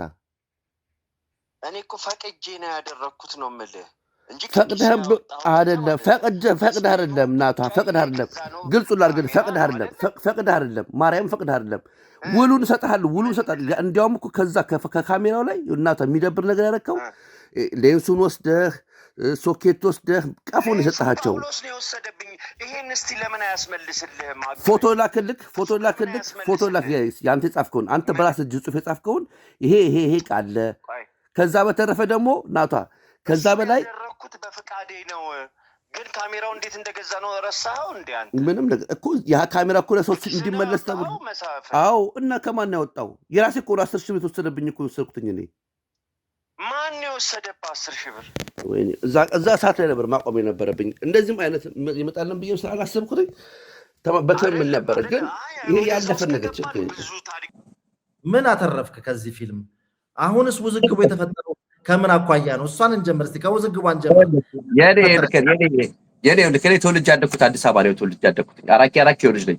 Speaker 3: እኔ እኮ ፈቅጄ ነው ያደረኩት ነው የምልህ እንጂ
Speaker 1: ፈቅደህ አይደለም። ፈቅደህ አይደለም ናታ፣ ፈቅደህ አይደለም። ግልጹ ላድርግልህ፣ ፈቅደህ አይደለም። ማርያም ፈቅደህ አይደለም። ውሉን እሰጥሃለሁ፣ ውሉን እሰጥሃለሁ። እንዲያውም እኮ ከዛ ከካሜራው ላይ እናታ የሚደብር ነገር ያደረከው ሌንሱን ወስደህ ሶኬት ወስደህ ቀፎን የሰጠሃቸው
Speaker 3: ይሄን እስቲ ለምን አያስመልስልህም?
Speaker 1: ፎቶ ላክ ያንተ የጻፍከውን አንተ በራስህ እጅ ጽሑፍ የጻፍከውን ይሄ ቃለ ከዛ በተረፈ ደግሞ ናቷ ከዛ በላይ
Speaker 3: ያደረኩት በፍቃዴ ነው። ግን ካሜራው እንዴት እንደገዛ ነው ረሳኸው እንዴ አንተ?
Speaker 1: ምንም ነገር እኮ ያ ካሜራ እኮ ለሰው እንዲመለስ ተብሎ አዎ። እና ከማን ያወጣው? የራሴ እኮ 10,000 ብር ወሰደብኝ እኮ ወሰድኩትኝ እኔ።
Speaker 3: ማን የወሰደብህ 10,000 ብር?
Speaker 1: ወይኔ እዛ ሰዓት ላይ ነበር ማቆም የነበረብኝ። እንደዚህም አይነት ይመጣልን ብዬ ስላላሰብኩትኝ በተምን ነበር። ግን ይሄ ያለፈ ነገር ችግር
Speaker 2: ምን አተረፍክ ከዚህ ፊልም? አሁንስ ውዝግቡ የተፈጠረው ከምን አኳያ ነው? እሷን እንጀምር እስቲ፣ ከውዝግቡ እንጀምር።
Speaker 1: የኔ ልከኔ ተወልጄ ያደግኩት አዲስ አበባ ነው ተወልጄ ያደግኩት። አራኪ ልጅ ነኝ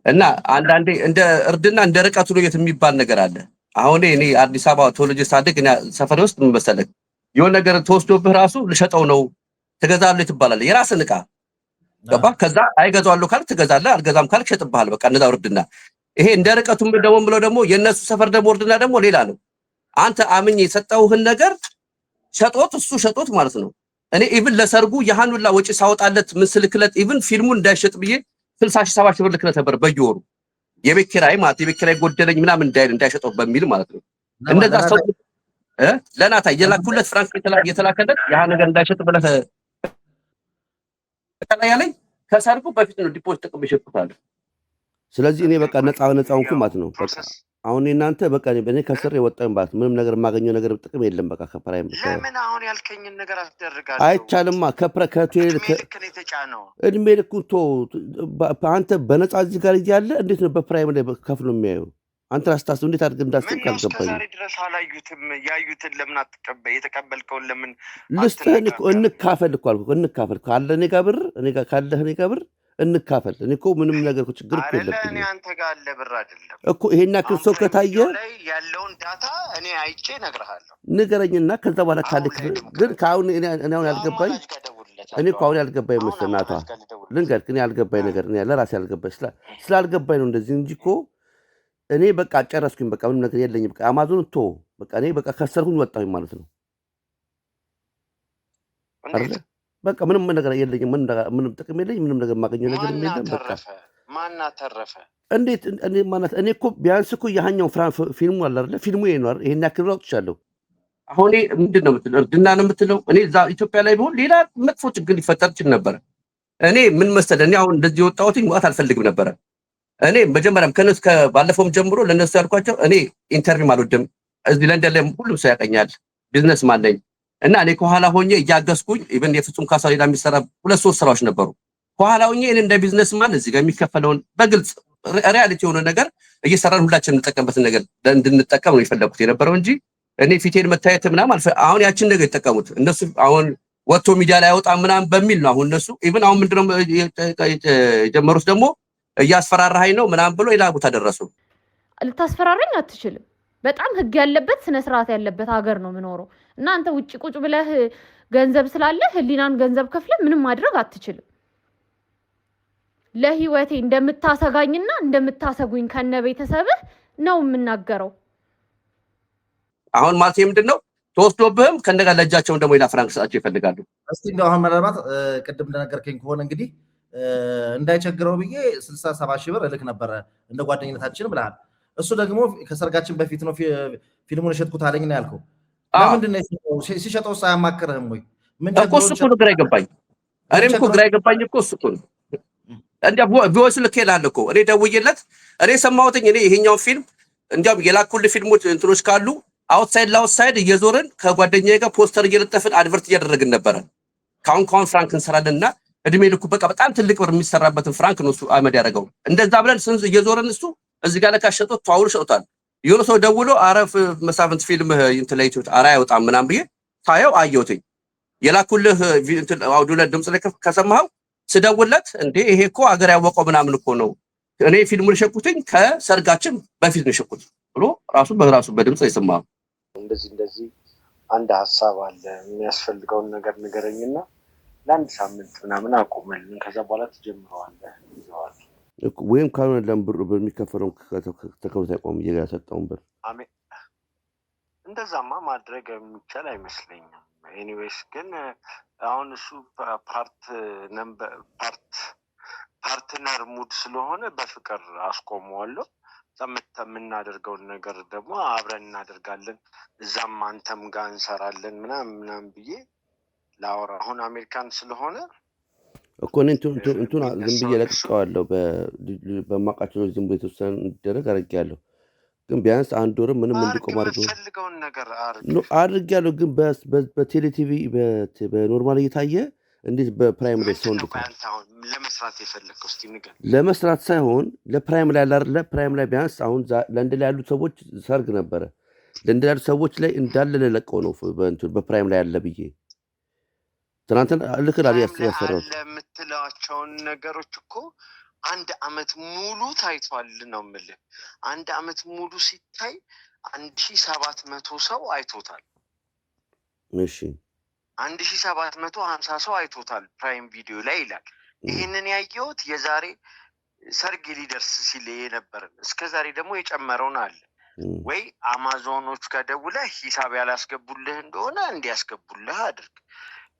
Speaker 1: እና አንዳንዴ እንደ እርድና እንደ ርቀቱ ነው የሚባል ነገር አለ። አሁን እኔ አዲስ አበባ ተወልጄ ሳድግ እና ሰፈር ውስጥ ምን መሰለህ የሆነ ነገር ተወስዶብህ ራሱ ልሸጠው ነው ትገዛለህ ትባላለህ። የራስን ዕቃ ገባ። ከዛ አይገዛዋለሁ ካልክ ትገዛለህ፣ አልገዛም ካልክ ሸጥብሃል። በቃ እንደዛ እርድና። ይሄ እንደ ርቀቱም ደግሞ የነሱ ሰፈር ደግሞ እርድና ደግሞ ሌላ ነው። አንተ አምኜ የሰጠውህን ነገር እሱ ሸጦት ማለት ነው። እኔ ኢቭን ለሰርጉ የሃኑላ ወጪ ሳወጣለት ምን ስልክለት ኢቭን ፊልሙን እንዳይሸጥ ብዬ 60,000-70,000 ብር ልክለት ነበር በየወሩ የቤት ኪራይ ማለት የቤት ኪራይ ጎደለኝ ምናምን እንዳይሸጠው በሚል ማለት ነው። እንደዛ ሰው ለናታ የላኩለት ፍራንክ የተላከለት ያ ነገር እንዳይሸጥ ብለህ ያለኝ ከሰርጉ በፊት ነው ዲፖዚት ጥቅም ይሸጥታል። ስለዚህ እኔ በቃ ነፃውን ማለት ነው በቃ አሁን እናንተ በቃ እኔ ከስር የወጣኝ ማለት ምንም ነገር የማገኘው ነገር ጥቅም የለም። በቃ ከፕራይም
Speaker 3: ለምን አሁን ያልከኝን ነገር አስደርጋለሁ
Speaker 1: አይቻልማ። ከቱል እድሜ ልክ አንተ በነፃ እዚህ ጋር እያለ እንዴት ነው በፕራይም ላይ ከፍሎ የሚያዩ? አንተ ራስታስ እንዴት አድርገህ እንዳስጠቅ አልገባኝም።
Speaker 3: ዛሬ ድረስ አላዩትም። ያዩትን ለምን አትቀበል? የተቀበልከውን ለምን
Speaker 1: ልስጥህን? እንካፈል እኮ አልኩህ። እንካፈል ካለ እኔ ጋር ብር ካለህ እኔ ጋር ብር እንካፈል። እኔ እኮ ምንም ነገር ችግር እኮ የለብኝም።
Speaker 3: እኔ አንተ ጋር አለ ብር አይደለም
Speaker 1: እኮ ይሄን ያክል ሰው ከታየ
Speaker 3: ያለውን ዳታ እኔ አይቼ እነግርሃለሁ።
Speaker 1: ንገረኝና ከዛ በኋላ ካለ ግን ከአሁን እኔ አሁን ያልገባኝ እኔ እኮ አሁን ያልገባኝ መሰለህ ናቷ ልንገርህ። እኔ ያልገባኝ ነገር እኔ ለራሴ ያልገባኝ ስላልገባኝ ነው እንደዚህ እንጂ እኮ እኔ በቃ ጨረስኩኝ። በቃ ምንም ነገር የለኝም። በቃ አማዞን በቃ እኔ በቃ ከሰርኩኝ ወጣሁኝ ማለት ነው አይደል? በቃ ምንም ነገር የለኝም። ምንም ጥቅም የለኝም። ምንም ነገር የማገኘው ነገር የለም። በቃ
Speaker 3: ማን አተረፈ?
Speaker 1: እንዴት እኔ እኮ ቢያንስ እኮ ያኛው ፊልሙ አለ አይደል? ፊልሙ ነው አይደል? ይሄን ያክል አውጥቻለሁ። አሁን ምንድን ነው የምትለው? እርድና ነው የምትለው? እኔ እዛ ኢትዮጵያ ላይ ቢሆን ሌላ መጥፎ ችግር ሊፈጠር ይችል ነበር። እኔ ምን መሰለህ እኔ አሁን እንደዚህ የወጣሁት መውጣት አልፈልግም ነበረ። እኔ መጀመሪያም ከነሱ ባለፈውም ጀምሮ ለነሱ ያልኳቸው እኔ ኢንተርቪው አልወድም። እዚህ ለንደን ላይ ሁሉም ሰው ያቀኛል። ቢዝነስ ማን ነኝ። እና እኔ ከኋላ ሆኜ እያገዝኩኝ ኢቭን የፍጹም ካሳ ሌላ የሚሰራ 2-3 ስራዎች ነበሩ ከኋላ ሆኜ እኔ እንደ ቢዝነስማን እዚህ ጋር የሚከፈለውን በግልጽ ሪያሊቲ የሆነ ነገር እየሰራን ሁላችን እንጠቀምበትን ነገር እንድንጠቀም ነው የፈለኩት የነበረው እንጂ እኔ ፊቴን መታየት ምናምን አሁን ያችን ነገር ይጠቀሙት እነሱ አሁን ወጥቶ ሚዲያ ላይ ያወጣ ምናምን በሚል ነው አሁን እነሱ ኢቭን አሁን ምንድነው የጀመሩት ደግሞ እያስፈራራኸኝ ነው ምናምን ብሎ ሌላ ቦታ ደረሱ።
Speaker 4: ልታስፈራረኝ አትችልም። በጣም ህግ ያለበት ስነ ስርዓት ያለበት ሀገር ነው የምኖረው እና አንተ ውጪ ቁጭ ብለህ ገንዘብ ስላለ ህሊናን ገንዘብ ከፍለ ምንም ማድረግ አትችልም። ለህይወቴ እንደምታሰጋኝና እንደምታሰጉኝ ከነ ቤተሰብህ ነው የምናገረው።
Speaker 1: አሁን ማለት ምንድነው ተወስዶብህም ከነጋ ለጃቸውን ደግሞ ሌላ ፍራንክ ሰጣቸው ይፈልጋሉ።
Speaker 2: እስቲ እንደው አሁን ምናልባት ቅድም እንደነገርከኝ ከሆነ እንግዲህ እንዳይቸግረው ብዬ 60-70 ሺህ ብር እልክ ነበረ እንደ ጓደኝነታችን ብለሃል። እሱ ደግሞ ከሰርጋችን በፊት ነው ፊልሙን የሸጥኩት አለኝ ነው ያልከው። ለምንድን ነው ሲሸጠው ሳያማክርህም ወይ?
Speaker 1: እኮ እሱ እኮ ግራ ይገባኝ። እኔም እኮ ግራ ይገባኝ እኮ እሱ እኮ እንደ ቪኦኤስ ልኬልሃል እኮ እኔ ደውዬለት እኔ ሰማሁትኝ እኔ ይሄኛው ፊልም እንዲያውም የላኩልህ ፊልሞች እንትኖች ካሉ አውትሳይድ ላውትሳይድ እየዞርን ከጓደኛዬ ጋር ፖስተር እየለጠፍን አድቨርት እያደረግን ነበረ። ካሁን ፍራንክ እንሰራለንና እድሜ ልኩ በቃ በጣም ትልቅ ብር የሚሰራበትን ፍራንክ ነው እሱ አመድ ያደረገው። እንደዛ ብለን ስንት እየዞርን እሱ እዚህ ጋር ለካሸጦት ተዋውል ሸውታል። የሆነ ሰው ደውሎ አረፍ መሳፍንት ፊልም እንትን ላይ አራ ያወጣም ምናምን ብዬ ታየው አየሁትኝ። የላኩልህ እንትን አውዲዮ ላይ ድምጽ ላይ ከሰማኸው ስደውለት እንዴ ይሄ እኮ አገር ያወቀው ምናምን እኮ ነው እኔ ፊልሙን ሸኩትኝ ከሰርጋችን በፊት ነው ሸኩት ብሎ ራሱ በድምጽ ይሰማው።
Speaker 3: እንደዚህ አንድ ሀሳብ አለ የሚያስፈልገውን ነገር ንገረኝና ለአንድ ሳምንት ምናምን አቁመልን ከዛ በኋላ ትጀምረዋለህ ይዘዋል
Speaker 7: ወይም ካልሆነ ለምብር በሚከፈለው ተከብቶ ያቆም እየሰጠውን ብር
Speaker 3: እንደዛማ ማድረግ የሚቻል አይመስለኝም። ኤኒዌይስ ግን አሁን እሱ ፓርትነር ሙድ ስለሆነ በፍቅር አስቆመዋለሁ። የምናደርገውን ነገር ደግሞ አብረን እናደርጋለን እዛም አንተም ጋር እንሰራለን ምናምን ብዬ ላወራ አሁን አሜሪካን ስለሆነ
Speaker 7: እኮ እንትን ዝም ብዬ ለቅቄዋለሁ። በማውቃቸው ዝም ብዬ የተወሰነ እንዲደረግ አድርጌያለሁ። ግን ቢያንስ አንድ ወር ምንም እንዲቆም
Speaker 3: ፈልገውን ነገር
Speaker 7: አድርጌያለሁ። ግን በቴሌ ቲቪ በኖርማል እየታየ እንዴት በፕራይም ላይ ሰው
Speaker 3: ለመስራት የፈለግከው እስቲ ንገር።
Speaker 7: ለመስራት ሳይሆን ለፕራይም ላይ አይደለ? ፕራይም ላይ ቢያንስ አሁን ለንደን ላይ ያሉት ሰዎች ሰርግ ነበረ። ለንደን ላይ ያሉት ሰዎች ላይ እንዳለ ለለቀው ነው በፕራይም ላይ ያለ ብዬ ትናንትና ልክላል ያሰራው
Speaker 3: ለምትላቸውን ነገሮች እኮ አንድ አመት ሙሉ ታይቷል ነው የምልህ። አንድ አመት ሙሉ ሲታይ 1700 ሰው አይቶታል።
Speaker 7: እሺ
Speaker 3: 1750 ሰው አይቶታል ፕራይም ቪዲዮ ላይ ይላል። ይሄንን ያየሁት የዛሬ ሰርግ ሊደርስ ሲል የነበረ እስከዛሬ ደግሞ የጨመረውን አለ ወይ አማዞኖች ጋር ደውለህ ሂሳብ ያላስገቡልህ እንደሆነ እንዲያስገቡልህ አድርግ።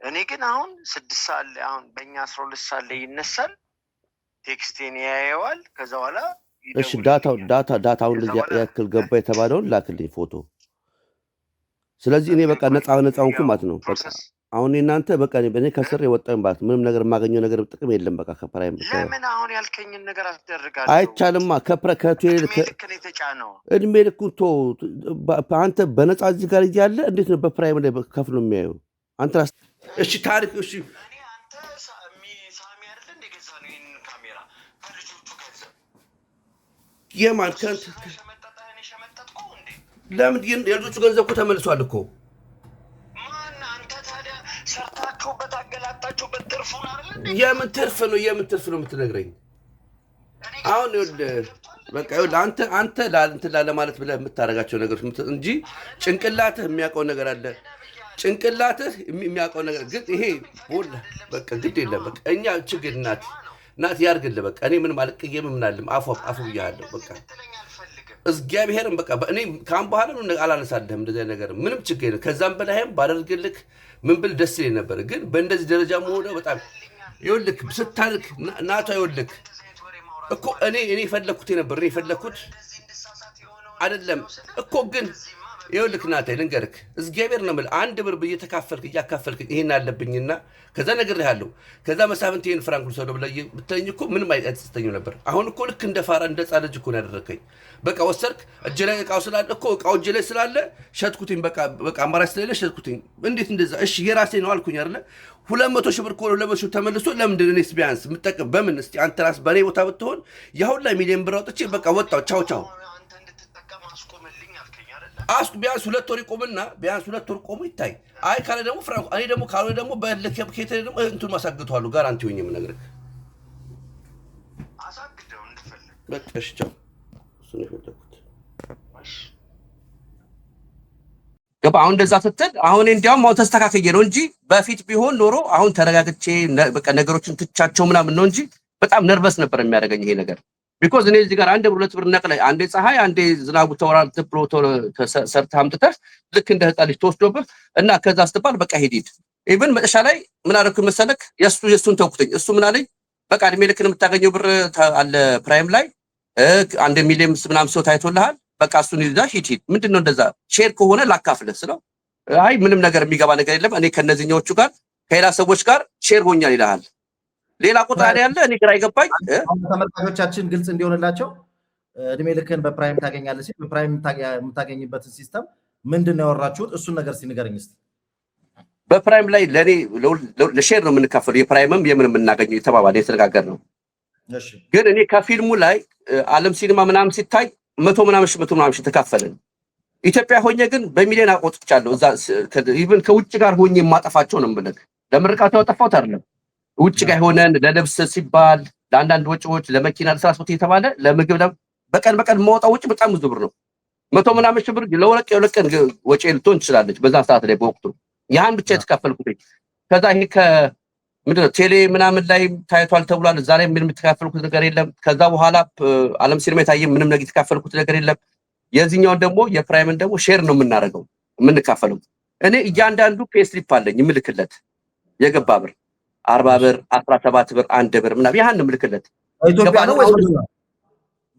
Speaker 3: እኔ ግን አሁን 6 ሰዓት ላይ አሁን በእኛ 12 ሰዓት ላይ ይነሳል። ቴክስቴን ያየዋል። ከዛ በኋላ
Speaker 7: እሺ ዳታውን ያክል ገባ የተባለውን ላክልኝ ፎቶ። ስለዚህ እኔ በቃ ነፃውን ማለት ነው። በቃ አሁን እናንተ በቃ እኔ ከስር የወጣኝ ማለት ምንም ነገር የማገኘው ነገር ጥቅም የለም። በቃ ከፕራይም
Speaker 3: ለምን አሁን ያልከኝን ነገር አስደርጋለሁ?
Speaker 7: አይቻልማ። እድሜ ልኩን አንተ በነፃ እዚህ ጋር እያለ እንዴት ነው በፕራይም ላይ ከፍሎ የሚያዩ አንተ? እሺ ታሪክ እሺ የማን ለምን የልጆቹ ገንዘብ እኮ ተመልሷል እኮ።
Speaker 3: ሰርታችሁበት አገላጣችሁበት ትርፉን አይደል?
Speaker 7: የምን ትርፍ ነው የምትነግረኝ? አሁን በቃ አንተ ላለ ማለት ብለህ የምታደርጋቸው ነገሮች እንጂ ጭንቅላትህ የሚያውቀው ነገር አለ። ጭንቅላትህ የሚያውቀው ነገር ግን ይሄ ቦል በቃ ግድ የለም። በቃ እኛ ችግር ናት ያርግልህ። በቃ እኔ ምንም አልቀየምም ምናልም አፉ ብያለሁ። በቃ እግዚአብሔርን በቃ እኔ ካም በኋላ ነው አላነሳለህም እንደዚህ ነገር ምንም ችግር የለም። ከዛም በላይም ባደርግልህ ምን ብል ደስ ይለኝ ነበር። ግን በእንደዚህ ደረጃ መሆኑ በጣም ይኸውልህ ስታልክ ናቷ ይኸውልህ እኮ እኔ የፈለኩት አይደለም እኮ ግን ይኸውልህ ናታይ ልንገርህ፣ እግዚአብሔር ነው የምልህ። አንድ ብር እያካፈልክ ይሄን አለብኝና ከዛ ነግሬሃለሁ። ከዛ መሳፍንት ይሄን ፍራንክ ልውሰደው ብለህ ብትለኝ እኮ ምንም አይጸጽተኝም ነበር። አሁን እኮ ልክ እንደ ፋራ እንደ ሕፃን ልጅ እኮ ነው ያደረከኝ። በቃ ወሰድክ፣ እጅ ላይ እቃው ስላለ እኮ እቃው እጅ ላይ ስላለ ሸጥኩትኝ። በቃ አማራጭ ስለሌለ ሸጥኩትኝ። እንዴት እንደዛ? እሺ የራሴ ነው አልኩኝ አይደለ? 200 ሺህ ብር እኮ 200 ሺህ ተመልሶ ለምንድን እኔስ ቢያንስ የምጠቀም በምን? እስቲ አንተ ራስህ በእኔ ቦታ ብትሆን ያሁን ላይ ሚሊዮን ብር አውጥቼ በቃ ወጣሁ ቻው ቻው አስኩ ቢያንስ 2 ወር ይቆምና ቢያንስ 2 ወር ቆሞ ይታይ። አይ ካለ ደግሞ ፍራንኮ እኔ ደግሞ ካልሆነ ደግሞ በለከብከተ ደግሞ እንቱን ማሳግቷለሁ። ጋራንቲ ሆኜ የምነግርህ
Speaker 3: አሳግደው እንድፈልግ
Speaker 7: በቃ እሺ ቻው። እሱ ነው የፈለኩት።
Speaker 1: ገባ? አሁን እንደዛ ስትል አሁን እንዲያውም አሁን ተስተካክዬ ነው እንጂ በፊት ቢሆን ኖሮ አሁን ተረጋግቼ በቃ ነገሮችን ትቻቸው ምናምን ነው እንጂ በጣም ነርቨስ ነበር የሚያደርገኝ ይሄ ነገር። ቢኮዝ እኔ እዚህ ጋር 1 ብር 2 ብር ነቅለህ አንዴ ፀሐይ አንዴ ዝናቡ ተወራል ብሎ ሰርተህ አምጥተህ ልክ እንደ ሕፃን ልጅ ተወስዶብህ እና ከዛ ስትባል በቃ ሂድ። ኢቭን መጨረሻ ላይ ምን አደረኩኝ መሰለክ? የእሱን ተውኩትኝ። እሱ ምን አለኝ? በቃ እድሜ ልክን የምታገኘው ብር አለ ፕራይም ላይ 1 ሚሊዮን ምናምን ሰው ታይቶልሃል። በቃ እሱን ይዛ ሂድ። ምንድነው እንደዛ ሼር ከሆነ ላካፍልህ ስለው አይ ምንም ነገር የሚገባ ነገር የለም እኔ ከነዚህኞቹ ጋር ከሌላ ሰዎች ጋር ሼር ሆኛል ይልሃል። ሌላ ቁጥር ያለ እኔ ግራ ይገባኝ።
Speaker 2: ተመልካቾቻችን ግልጽ እንዲሆንላቸው እድሜ ልክን በፕራይም ታገኛለህ ሲል በፕራይም የምታገኝበትን ሲስተም ምንድነው ያወራችሁት? እሱን ነገር ሲንገረኝ እስቲ።
Speaker 1: በፕራይም ላይ ለኔ ለሼር ነው የምንካፈለው። የፕራይምም የምን የምናገኘው የተባባለ የተነጋገር ነው።
Speaker 2: እሺ
Speaker 1: ግን እኔ ከፊልሙ ላይ ዓለም ሲኒማ ምናምን ሲታይ 100 ምናምን ሺህ ተካፈልን። ኢትዮጵያ ሆኜ ግን በሚሊዮን አቆጥቻለሁ። እዛ ኢቭን ከውጭ ጋር ሆኜ የማጠፋቸው ነው የምልህ። ለምርቃቱ ያጠፋሁት አይደለም። ውጭ ጋር ሆነን ለልብስ ሲባል ለአንዳንድ ወጪዎች ለመኪና ለትራንስፖርት እየተባለ ለምግብ በቀን ማውጣው ወጪ በጣም ብዙ ብር ነው። 100 ምናምን ሺህ ብር ለወለቅ ቀን ወጪ ልትሆን ትችላለች በዛ ሰዓት ላይ በወቅቱ ያን ብቻ የተካፈልኩት። ከዛ ይሄ ምንድነው ቴሌ ምናምን ላይ ታይቷል ተብሏል። እዛ ላይ ምንም የተካፈልኩት ነገር የለም። ከዛ በኋላ ዓለም ሲኒማ የታየ ምንም ነገር የተካፈልኩት ነገር የለም። የዚህኛውን ደግሞ የፕራይምን ደግሞ ሼር ነው የምናደርገው የምንካፈለው። እኔ እያንዳንዱ ፔስሊፕ አለኝ የምልክለት የገባ ብር 40 ብር 17 ብር 1 ብር ምናምን ያህን ምልክለት
Speaker 2: ኢትዮጵያ ነው ወይስ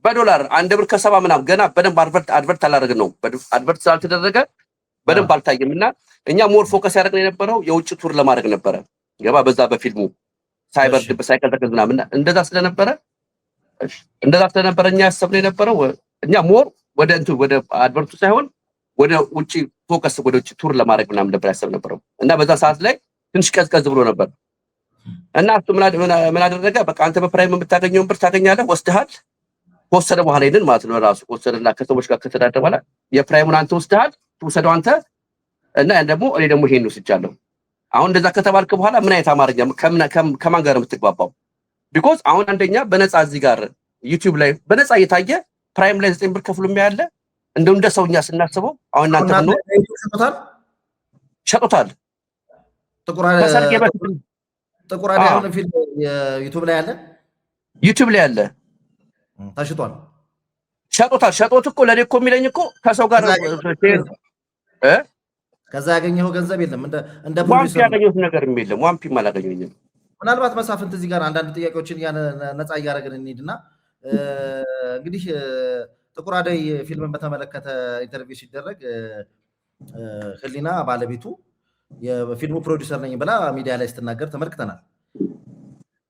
Speaker 1: በዶላር 1 ብር ከ70 ምናምን ገና በደንብ አድቨርት አላደረግን ነው። አድቨርት ስላልተደረገ በደንብ አልታየም። እና እኛ ሞር ፎከስ ያደረግን የነበረው የውጭ ቱር ለማድረግ ነበረ። ገባ? በዛ በፊልሙ ሳይቀር ተገዝ ምናምን እንደዛ ስለነበረ እኛ ያሰብነው የነበረው እኛ ሞር ወደ አድቨርቱ ሳይሆን ወደ ውጭ ፎከስ ወደ ውጭ ቱር ለማድረግ ምናምን ነበር ያሰብ ነበረው። እና በዛ ሰዓት ላይ ትንሽ ቀዝቀዝ ብሎ ነበር። እና እሱ ምን አደረገ? በቃ አንተ በፕራይም የምታገኘውን ብር ታገኛለህ፣ ወስደሃል። ከወሰደ በኋላ ይሄንን ማለት ነው ራሱ ወሰደና ከሰዎች ጋር ከተዳደረ በኋላ የፕራይሙን አንተ ወስደሃል፣ ትወሰደው አንተ እና ደግሞ እኔ ደግሞ ይሄን ወስጃለሁ። አሁን እንደዛ ከተባልክ በኋላ ምን አይነት አማርኛ ከማን ጋር የምትግባባው? ቢኮዝ አሁን አንደኛ በነፃ እዚህ ጋር ዩቲዩብ ላይ በነፃ እየታየ ፕራይም ላይ 9 ብር ከፍሎ የሚያለ እንደ ሰውኛ ስናስበው አሁን እናንተ ነው ሸጡታል።
Speaker 2: ጥቁር አዲያውን ፊልም ዩቲዩብ ላይ አለ።
Speaker 1: ዩቲዩብ ላይ አለ
Speaker 2: ታሽቷል።
Speaker 1: ሸጦት እኮ ለኔ እኮ የሚለኝ እኮ ከሰው ጋር
Speaker 2: ከዛ ያገኘው ገንዘብ የለም። እንደ
Speaker 1: ዋምፒ ያገኘሁት ነገር የለም። ዋምፒም አላገኘሁኝም።
Speaker 2: ምናልባት መሳፍንት እዚህ ጋር አንዳንድ ጥያቄዎችን ነፃ እያደረግን እንሂድና እንግዲህ ጥቁር አደይ ፊልምን በተመለከተ ኢንተርቪው ሲደረግ ህሊና ባለቤቱ የፊልሙ ፕሮዲውሰር ነኝ ብላ ሚዲያ ላይ ስትናገር ተመልክተናል።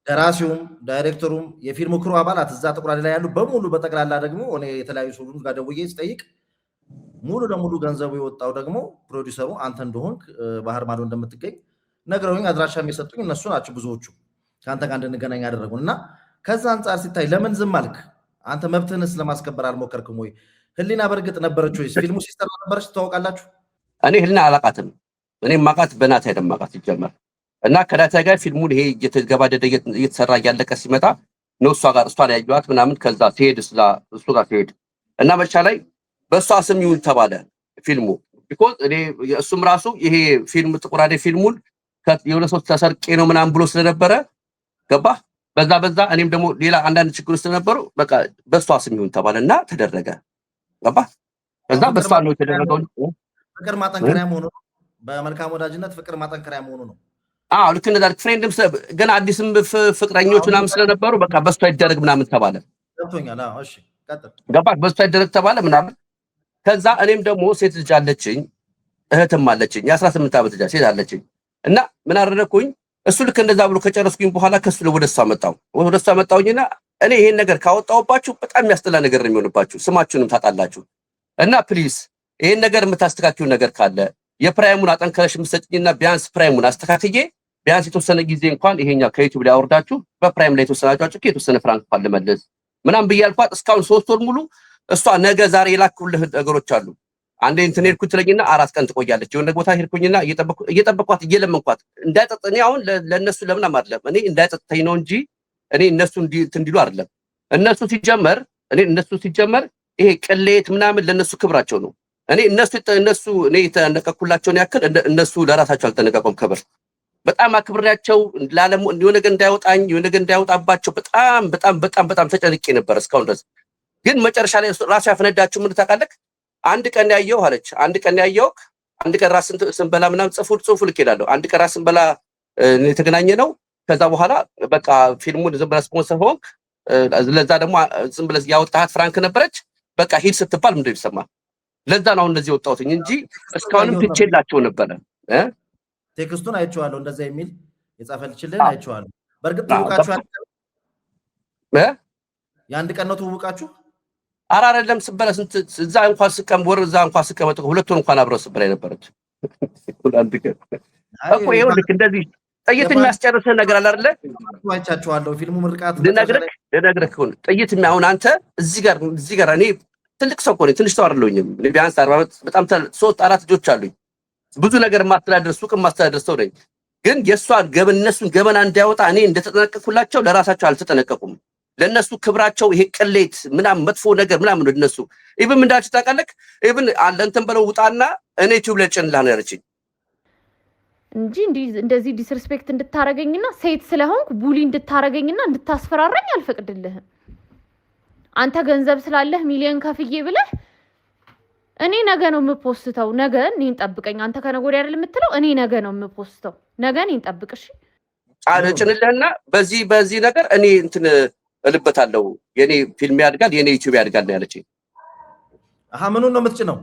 Speaker 2: ደራሲውም ዳይሬክተሩም የፊልሙ ክሩ አባላት እዛ ጥቁር አደይ ላይ ያሉ በሙሉ በጠቅላላ ደግሞ እኔ የተለያዩ ሰዎች ጋር ደውዬ ስጠይቅ ሙሉ ለሙሉ ገንዘቡ የወጣው ደግሞ ፕሮዲውሰሩ አንተ እንደሆንክ ባህር ማዶ እንደምትገኝ ነግረውኝ አድራሻም የሰጡኝ እነሱ ናቸው። ብዙዎቹ ከአንተ ጋር እንድንገናኝ ያደረጉን እና ከዛ አንጻር ሲታይ ለምን ዝም አልክ? አንተ መብትህንስ ለማስከበር አልሞከርክም ወይ? ህሊና በእርግጥ ነበረች ወይስ ፊልሙ ሲሰራ ነበረች? ትታወቃላችሁ?
Speaker 1: እኔ ህሊና አላቃትም። እኔ ማቃት በናት ያደማቃት ይጀመር እና ከዳታ ጋር ፊልሙን ይሄ እየተገባደደ እየተሰራ እያለቀ ሲመጣ ነው እሷ ላይ ያዩት ምናምን። ከዛ ሲሄድ እሱ ጋር ሲሄድ እና መቻ ላይ በእሷ ስም ይሁን ተባለ ፊልሙ። ቢኮዝ እኔ እሱም ራሱ ይሄ ፊልም ጥቁር አደይ ፊልሙን የሆነ ሰው ተሰርቄ ነው ምናምን ብሎ ስለነበረ ገባ በዛ እኔም ደግሞ ሌላ አንዳንድ ችግሮች ስለነበሩ በቃ በእሷ ስም ይሁን ተባለና ተደረገ። ገባ ከዛ በእሷ ነው የተደረገው።
Speaker 2: ፍቅር ማጠንከሪያ መሆኑ ነው። በመልካም ወዳጅነት ፍቅር ማጠንከሪያ መሆኑ ነው።
Speaker 1: ልክ እንደዛ ፍሬንድም ገና አዲስም ፍቅረኞች ምናምን ስለነበሩ በቃ በእሷ ይደረግ ምናምን ተባለ።
Speaker 2: ገብቶኛል። እሺ ቀጥል።
Speaker 1: ገባ በእሷ ይደረግ ተባለ ምናምን ከዛ እኔም ደግሞ ሴት ልጅ አለችኝ እህትም አለችኝ የ18 ዓመት ልጅ ሴት አለችኝ እና ምን አደረኩኝ እሱ ልክ እንደዛ ብሎ ከጨረስኩኝ በኋላ ከሱ ወደሷ መጣሁኝና እኔ ይሄን ነገር ካወጣሁባችሁ በጣም የሚያስጠላ ነገር ነው የሚሆንባችሁ ስማችሁንም ታጣላችሁ እና ፕሊዝ ይሄን ነገር የምታስተካክሉ ነገር ካለ የፕራይሙን አጠንከረሽ የምትሰጪኝና ቢያንስ ፕራይሙን አስተካክዬ ቢያንስ የተወሰነ ጊዜ እንኳን ይሄኛ ከዩቲዩብ ላይ አወርዳችሁ በፕራይም ላይ የተወሰናችሁ የተወሰነ ፍራንክ እንኳን ልመልስ ምናምን ብዬ አልኳት እስካሁን 3 ወር ሙሉ እሷ ነገ ዛሬ የላኩልህ ነገሮች አሉ አንዴ እንትን ሄድኩት ትለኝና 4 ቀን ትቆያለች የሆነ ቦታ ሄድኩኝና እየጠበቅኳት እየለመንኳት እንዳይጠጥኝ አሁን ለነሱ ለምን አይደለም እኔ እንዳይጠጥተኝ ነው እንጂ እኔ እነሱ እንዲሉ አይደለም እነሱ ሲጀመር ይሄ ቅሌት ምናምን ለነሱ ክብራቸው ነው እኔ የተነቀኩላቸውን ያክል እነሱ ለራሳቸው አልተነቀቁም ክብር በጣም አክብሬያቸው ለዓለም የሆነ ነገር እንዳይወጣኝ የሆነ ነገር እንዳይወጣባቸው በጣም ተጨንቄ ነበር እስካሁን ድረስ ግን መጨረሻ ላይ ራሱ ያፈነዳችሁ ምን ታውቃለህ አንድ ቀን ያየው አለች አንድ ቀን ራስን ስንበላ ምናምን ጽፉ ልክ ይላል አንድ ቀን ራስን በላ የተገናኘ ነው ከዛ በኋላ በቃ ፊልሙን ዝም ብለህ ስፖንሰር ሆንክ ለዛ ደግሞ ዝም ብለህ ያወጣሃት ፍራንክ ነበረች በቃ ሂድ ስትባል ምንድነው ይሰማ ለዛ ነው እንደዚህ ወጣሁኝ እንጂ እስካሁንም ትቼላቸው ነበር
Speaker 2: ቴክስቱን አይቼዋለሁ እንደዛ የሚል የጻፈልችልኝ አይቼዋለሁ በርግጥ ትውቃችሁ የአንድ ቀን ነው ትውቃችሁ
Speaker 1: አይደለም ስበላ ስንት እዛ እንኳን ስቀምወር እዛ እንኳን ስቀመጥ ሁለቱን እንኳን አብረው ስበላ ነበረች አንድ ቀን እኮ ይሄው ልክ እንደዚህ ጥይት የሚያስጨርስ ነገር አለ አይደለ
Speaker 2: አይቻችኋለሁ ፊልሙ ምርቃት
Speaker 1: ልነግርህ ጥይት አሁን አንተ እዚህ ጋር እኔ ትልቅ ሰው ነኝ ትንሽ ሰው አይደለሁኝም እኔ ቢያንስ 40 ዓመት በጣም 3-4 ልጆች አሉኝ ብዙ ነገር ማስተዳደር ሱቅ ማስተዳደር ሰው ነኝ ግን የሷን እነሱን ገበና እንዳይወጣ እኔ እንደተጠነቀቅኩላቸው ለራሳቸው አልተጠነቀቁም ለነሱ ክብራቸው ይሄ ቅሌት ምናምን መጥፎ ነገር ምናምን ነው እነሱ ኢቭን እንዳችሁ ታውቃለህ ኢቭን አንተን በለው ውጣና እኔ ዩቲዩብ ላይ ጭንላ ነው ያለችኝ
Speaker 4: እንጂ እንደዚህ ዲስሪስፔክት እንድታረገኝና ሴት ስለሆንኩ ቡሊ እንድታረገኝና እንድታስፈራራኝ አልፈቅድልህም አንተ ገንዘብ ስላለህ ሚሊዮን ከፍዬ ብለህ እኔ ነገ ነው የምፖስተው ነገ እኔን ጠብቀኝ አንተ ከነገ ወዲያ አይደል የምትለው እኔ ነገ ነው የምፖስተው ነገ እኔን ጠብቅ እሺ
Speaker 1: ጭንልህና በዚህ ነገር እኔ እንትን እልበታለሁ የኔ ፊልም ያድጋል የኔ ዩቲዩብ ያድጋል ነው ያለችኝ
Speaker 2: ምኑን ነው የምትጭነው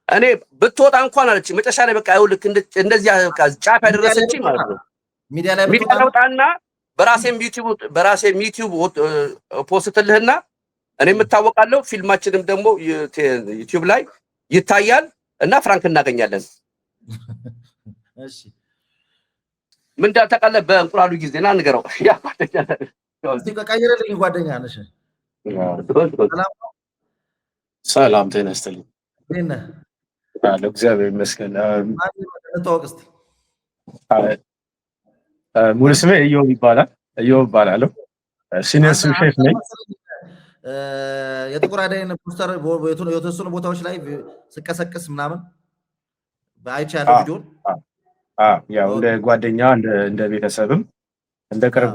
Speaker 1: እኔ ብትወጣ እንኳን አለችኝ መጨረሻ ላይ በቃ ይኸውልህ እንደዚህ ጫፍ ያደረሰችኝ ማለት ነው
Speaker 2: ሚዲያ ላይ
Speaker 1: ወጣና በራሴም ዩቲዩብ ፖስትልህና እኔ የምታወቃለሁ ፊልማችንም ደግሞ ዩቲዩብ ላይ ይታያል እና ፍራንክ እናገኛለን
Speaker 2: እሺ
Speaker 1: ምን እንዳልተቀለ በእንቁላሉ ጊዜና ንገረው ያ
Speaker 2: ቀይረልኝ ጓደኛ ነሽ
Speaker 6: ሰላም ጤና ይስጥልኝ
Speaker 2: እኔ
Speaker 6: እግዚአብሔር ይመስገን
Speaker 2: ተዋወቅ እስቲ
Speaker 5: ሙሉ ስሜ እዮብ ይባላል ሲኒየር ሼፍ ነኝ
Speaker 2: የጥቁር አደይን ፖስተር የተወሰኑ ቦታዎች ላይ ስቀሰቅስ ምናምን አይቻለሁ ቪዲዮ
Speaker 5: ያው እንደ ጓደኛ እንደ ቤተሰብም እንደ ቅርብ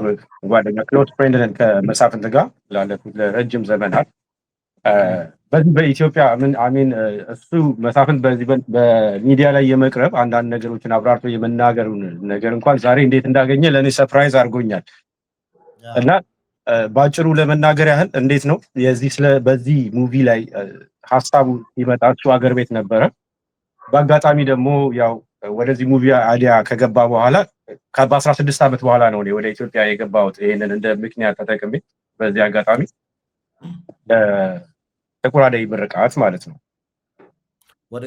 Speaker 5: ጓደኛ ክሎዝ ፍሬንድ ነን ከመሳፍንት ጋር ላለፉት ለረጅም ዘመናት በዚህ በኢትዮጵያ አሚን እሱ መሳፍንት በዚህ በሚዲያ ላይ የመቅረብ አንዳንድ ነገሮችን አብራርቶ የመናገር ነገር እንኳን ዛሬ እንዴት እንዳገኘ ለእኔ ሰርፕራይዝ አድርጎኛል እና ባጭሩ ለመናገር ያህል እንዴት ነው በዚህ ሙቪ ላይ ሀሳቡ ይመጣ እሱ ሀገር ቤት ነበረ በአጋጣሚ ደግሞ ያው ወደዚህ ሙቪ አይዲያ ከገባ በኋላ ከ16 ዓመት በኋላ ነው ወደ ኢትዮጵያ የገባሁት ይሄንን እንደ ምክንያት ተጠቅሜ በዚህ አጋጣሚ ጥቁር አደይ ምርቃት ማለት ነው ወደ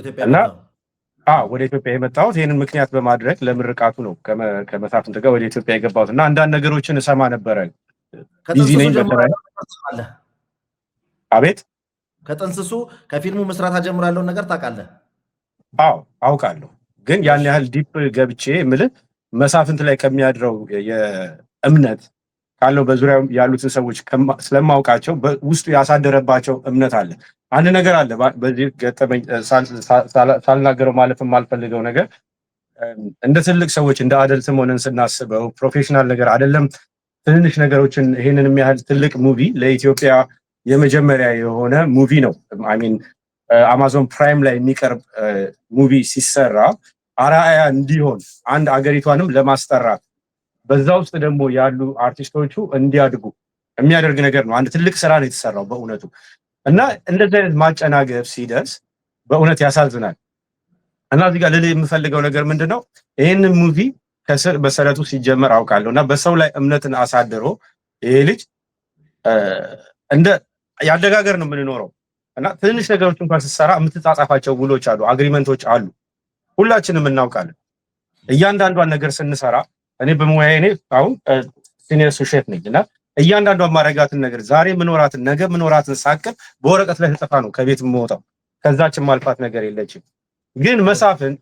Speaker 5: ኢትዮጵያ የመጣሁት ይሄንን ምክንያት በማድረግ ለምርቃቱ ነው ከመሳፍንት ጋር ወደ ኢትዮጵያ የገባሁት እና አንዳንድ ነገሮችን እሰማ ነበረ ቢዚ ነኝ በተራይ አቤት
Speaker 2: ከጥንስሱ ከፊልሙ መስራት ጀምሮ ያለውን ነገር ታውቃለህ
Speaker 5: አውቃለሁ ግን ያን ያህል ዲፕ ገብቼ ምልህ መሳፍንት ላይ ከሚያድረው የእምነት ካለው በዙሪያው ያሉትን ሰዎች ስለማውቃቸው ውስጡ ያሳደረባቸው እምነት አለ አንድ ነገር አለ በዚህ ገጠመኝ ሳልናገረው ማለፍ የማልፈልገው ነገር እንደ ትልቅ ሰዎች እንደ አደልትም ሆነን ስናስበው ፕሮፌሽናል ነገር አይደለም ትንሽ ነገሮችን ይሄንን የሚያህል ትልቅ ሙቪ ለኢትዮጵያ የመጀመሪያ የሆነ ሙቪ ነው አሚን አማዞን ፕራይም ላይ የሚቀርብ ሙቪ ሲሰራ አራያ እንዲሆን አንድ አገሪቷንም ለማስጠራት በዛ ውስጥ ደግሞ ያሉ አርቲስቶቹ እንዲያድጉ የሚያደርግ ነገር ነው አንድ ትልቅ ስራ ነው የተሰራው በእውነቱ እና እንደዚህ አይነት ማጨናገፍ ሲደርስ በእውነት ያሳዝናል። እና እዚህ ጋር ልልህ የምፈልገው ነገር ምንድነው ይሄንን ሙቪ ከስር መሰረቱ ሲጀመር አውቃለሁ እና በሰው ላይ እምነትን አሳድሮ ይሄ ልጅ እንደ ያደጋገር ነው የምንኖረው እና ትንሽ ነገሮች እንኳን ስትሰራ የምትጻጻፋቸው ውሎች አሉ፣ አግሪመንቶች አሉ። ሁላችንም እናውቃለን። እያንዳንዷን ነገር ስንሰራ እኔ በሙያዬ እኔ አሁን ሲኒየር ሱሼፍ ነኝ እና እያንዳንዷን ማረጋትን ነገር ዛሬ ምኖራትን ነገ ምኖራትን ሳቅም በወረቀት ላይ ተጽፋ ነው ከቤት የምወጣው። ከዛችን ማልፋት ነገር የለችም። ግን መሳፍን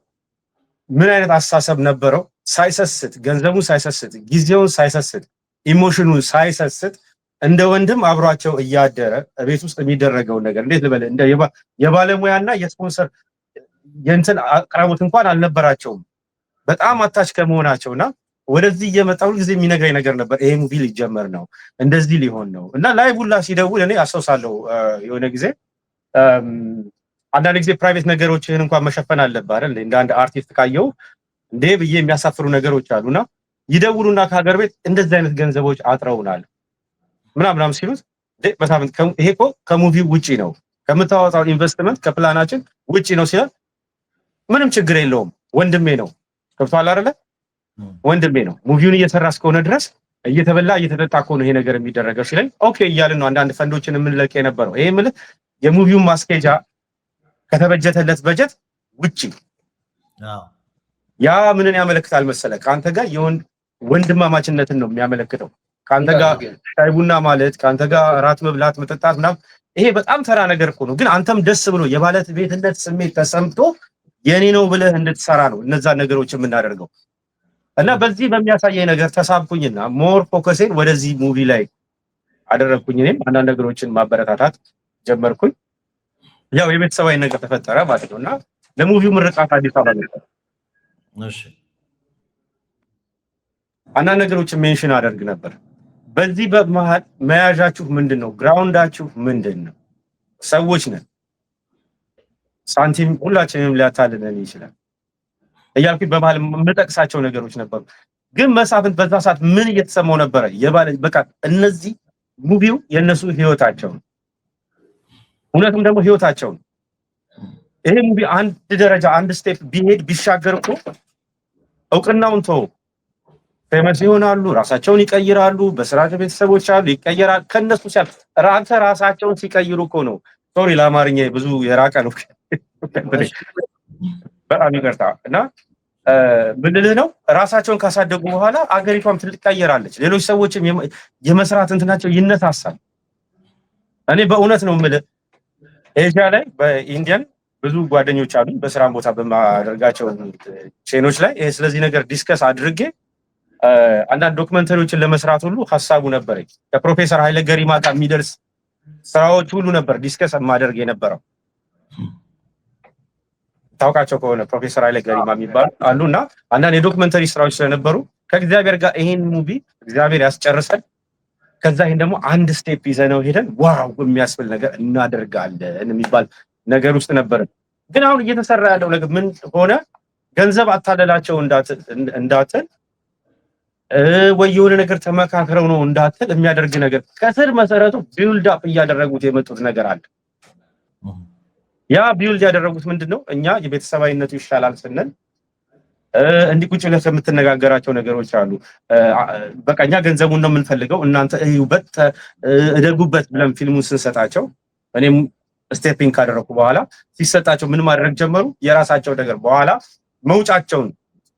Speaker 5: ምን አይነት አስተሳሰብ ነበረው? ሳይሰስት፣ ገንዘቡን ሳይሰስት፣ ጊዜውን ሳይሰስት፣ ኢሞሽኑን ሳይሰስት እንደ ወንድም አብሯቸው እያደረ ቤት ውስጥ የሚደረገውን ነገር እንዴት ልበል እንደ የባለሙያና የስፖንሰር የእንትን አቅራቦት እንኳን አልነበራቸውም። በጣም አታች ከመሆናቸውና ወደዚህ እየመጣ ሁሉ ጊዜ የሚነግረኝ ነገር ነበር። ይሄ ሙቪ ሊጀመር ነው እንደዚህ ሊሆን ነው እና ላይቭ ሁላ ሲደውል እኔ አስታውሳለሁ የሆነ ጊዜ አንዳንድ ጊዜ ፕራይቬት ነገሮችን እንኳን መሸፈን አለብህ አይደል? እንደ አንድ አርቲስት ካየው እንዴ ብዬ የሚያሳፍሩ ነገሮች አሉና ይደውሉና ከሀገር ቤት እንደዚህ አይነት ገንዘቦች አጥረውናል ምናምን ሲሉት መሳፍንት ይሄ እኮ ከሙቪው ውጪ ነው ከምታወጣው ኢንቨስትመንት ከፕላናችን ውጪ ነው ሲል ምንም ችግር የለውም ወንድሜ ነው ከፍቷል አይደለ? ወንድሜ ነው ሙቪውን እየሰራ እስከሆነ ድረስ እየተበላ እየተጠጣ እኮ ነው ይሄ ነገር የሚደረገው ሲለኝ ኦኬ እያልን ነው አንዳንድ ፈንዶችን የምንለቅ የነበረው። ይሄ ማለት የሙቪውን ማስኬጃ ከተበጀተለት በጀት ውጪ ያ ምንን ያመለክታል መሰለ? ከአንተ ጋር ወንድማማችነትን ነው የሚያመለክተው። ከአንተ ጋር ሻይ ቡና ማለት ከአንተ ጋር ራት መብላት መጠጣት ምናምን ይሄ በጣም ተራ ነገር እኮ ነው። ግን አንተም ደስ ብሎ የባለቤትነት ስሜት ተሰምቶ የኔ ነው ብለህ እንድትሰራ ነው እነዛ ነገሮች የምናደርገው። እና በዚህ በሚያሳየኝ ነገር ተሳብኩኝና ሞር ፎከሴን ወደዚህ ሙቪ ላይ አደረግኩኝ። እኔም አንዳንድ ነገሮችን ማበረታታት ጀመርኩኝ። ያው የቤተሰባዊ ነገር ተፈጠረ ማለት ነውና ለሙቪው ምርቃት አዲስ አበባ ነበር።
Speaker 2: እሺ
Speaker 5: አንዳንድ ነገሮችን ሜንሽን አደርግ ነበር። በዚህ በመሃል መያዣችሁ ምንድነው? ግራውንዳችሁ ምንድነው? ሰዎች ነን። ሳንቲም ሁላችንም ሊያታልለን ይችላል እያልኩኝ በመሃል የምጠቅሳቸው ነገሮች ነበሩ። ግን መሳፍንት በዛ ሰዓት ምን እየተሰማው ነበረ? በቃ እነዚህ ሙቪው የነሱ ህይወታቸው ነው፣ እውነትም ደግሞ ህይወታቸው ነው። ይሄ ሙቪ አንድ ደረጃ አንድ ስቴፕ ቢሄድ ቢሻገር እኮ እውቅናውን ተው ፌመስ ይሆናሉ፣ ራሳቸውን ይቀይራሉ፣ በስራቸው ቤተሰቦች አሉ ይቀየራል። ከነሱ ሲያል አንተ ራሳቸውን ሲቀይሩ እኮ ነው። ሶሪ ለአማርኛ ብዙ የራቀ ነው በጣም ይቅርታ። እና ምንድነው ነው ራሳቸውን ካሳደጉ በኋላ አገሪቷም ትቀየራለች። ሌሎች ሰዎችም የመስራት እንትናቸው ይነሳሳል። እኔ በእውነት ነው የምልህ ኤዥያ ላይ በኢንዲያን ብዙ ጓደኞች አሉ በስራም ቦታ በማደርጋቸው ቼኖች ላይ ስለዚህ ነገር ዲስከስ አድርጌ አንዳንድ ዶክመንተሪዎችን ለመስራት ሁሉ ሐሳቡ ነበረኝ። ከፕሮፌሰር ኃይለ ገሪማ ጋር የሚደርስ ስራዎች ሁሉ ነበር ዲስከስ ማድረግ የነበረው። ታውቃቸው ከሆነ ፕሮፌሰር ኃይለ ገሪማ የሚባሉ አሉና አንዳንድ የዶክመንተሪ ስራዎች ስለነበሩ ከእግዚአብሔር ጋር ይሄን ሙቪ እግዚአብሔር ያስጨርሰን፣ ከዛ ይሄን ደግሞ አንድ ስቴፕ ይዘነው ሄደን ዋው የሚያስብል ነገር እናደርጋለን የሚባል ነገር ውስጥ ነበር። ግን አሁን እየተሰራ ያለው ነገር ምን ሆነ? ገንዘብ አታለላቸው እንዳትል ወይ የሆነ ነገር ተመካክረው ነው እንዳትል የሚያደርግ ነገር ከስር መሰረቱ ቢልድ አፕ እያደረጉት የመጡት ነገር አለ። ያ ቢልድ ያደረጉት ምንድነው? እኛ የቤተሰባዊነቱ ይሻላል ስንል እንዲህ ቁጭ ብለህ የምትነጋገራቸው ነገሮች አሉ። በቃ እኛ ገንዘቡን ነው የምንፈልገው፣ እናንተ እዩበት እደጉበት ብለን ፊልሙን ስንሰጣቸው እኔም ስቴፒንግ ካደረኩ በኋላ ሲሰጣቸው ምን ማድረግ ጀመሩ? የራሳቸው ነገር በኋላ መውጫቸውን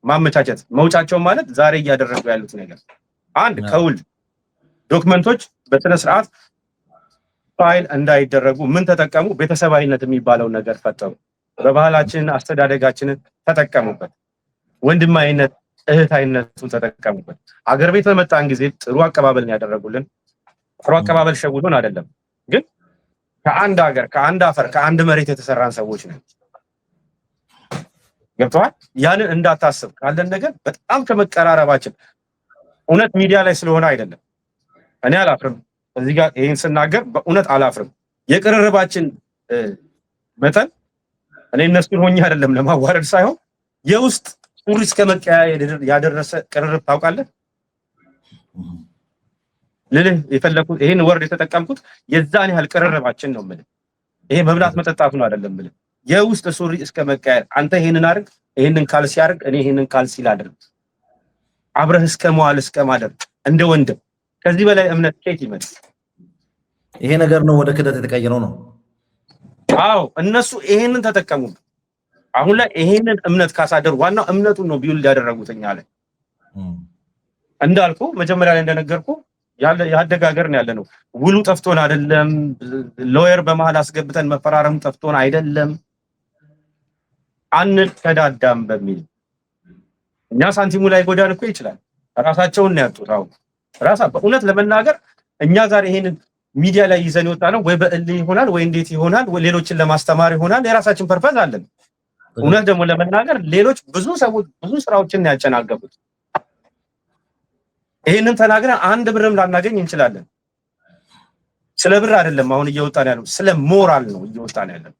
Speaker 5: ማመቻቸት። መውጫቸውን ማለት ዛሬ እያደረጉ ያሉት ነገር አንድ ከውል ዶክመንቶች በስነ ስርዓት ፋይል እንዳይደረጉ ምን ተጠቀሙ? ቤተሰባዊነት የሚባለው ነገር ፈጠሩ። በባህላችን አስተዳደጋችንን ተጠቀሙበት። ወንድማዊነት እህታዊነቱን ተጠቀሙበት። አገር ቤት በመጣን ጊዜ ጥሩ አቀባበልን ያደረጉልን። ጥሩ አቀባበል ሸውዶን አይደለም፣ ግን ከአንድ ሀገር ከአንድ አፈር ከአንድ መሬት የተሰራን ሰዎች ነን። ገብተዋል። ያንን እንዳታስብ ካለን ነገር በጣም ከመቀራረባችን እውነት ሚዲያ ላይ ስለሆነ አይደለም። እኔ አላፍርም እዚህ ጋር ይሄን ስናገር በእውነት አላፍርም። የቅርርባችን መጠን እኔ እነሱን ሆኜ አይደለም ለማዋረድ ሳይሆን የውስጥ ሱሪ እስከ መቀያየር ያደረሰ ቅርርብ ታውቃለህ። ልልህ የፈለኩት ይሄን ወርድ የተጠቀምኩት የዛን ያህል ቅርርባችን ነው የምልህ። ይሄ መብላት መጠጣት ነው አይደለም ብለህ የውስጥ ሱሪ እስከ መቀየር አንተ ይሄንን አድርግ ይሄንን ካልሲ አድርግ እኔ ይሄንን ካልሲ ላድርግ አብረህ እስከ መዋል እስከ ማደር እንደ ወንድም ከዚህ በላይ እምነት ከየት ይመጣል?
Speaker 2: ይሄ ነገር ነው ወደ ክደት የተቀየረው ነው።
Speaker 5: አዎ እነሱ ይሄንን ተጠቀሙ። አሁን ላይ ይሄንን እምነት ካሳደሩ ዋናው እምነቱን ነው ቢውልድ ያደረጉትኛ ላይ እንዳልኩ መጀመሪያ ላይ እንደነገርኩ ያደጋገር ነው ያለ ነው። ውሉ ጠፍቶን አይደለም፣ ሎየር በመሃል አስገብተን መፈራረም ጠፍቶን አይደለም። አንከዳዳም በሚል እኛ ሳንቲሙ ላይ ጎዳን እኮ ይችላል ራሳቸውን ነው ያጡት። አሁን ራሳ በእውነት ለመናገር እኛ ዛሬ ይሄንን ሚዲያ ላይ ይዘን ይወጣ ነው ወይ በእልህ ይሆናል ወይ እንዴት ይሆናል ወይ ሌሎችን ለማስተማር ይሆናል። የራሳችን ፐርፐዝ አለን። እውነት ደግሞ ለመናገር ሌሎች ብዙ ሰዎች ብዙ ስራዎችን ያጨናገቡት ይሄንን ተናግረን አንድ ብርም ላናገኝ እንችላለን። ስለ ብር አይደለም አሁን እየወጣን ያለው ስለ ሞራል ነው እየወጣን ያለው።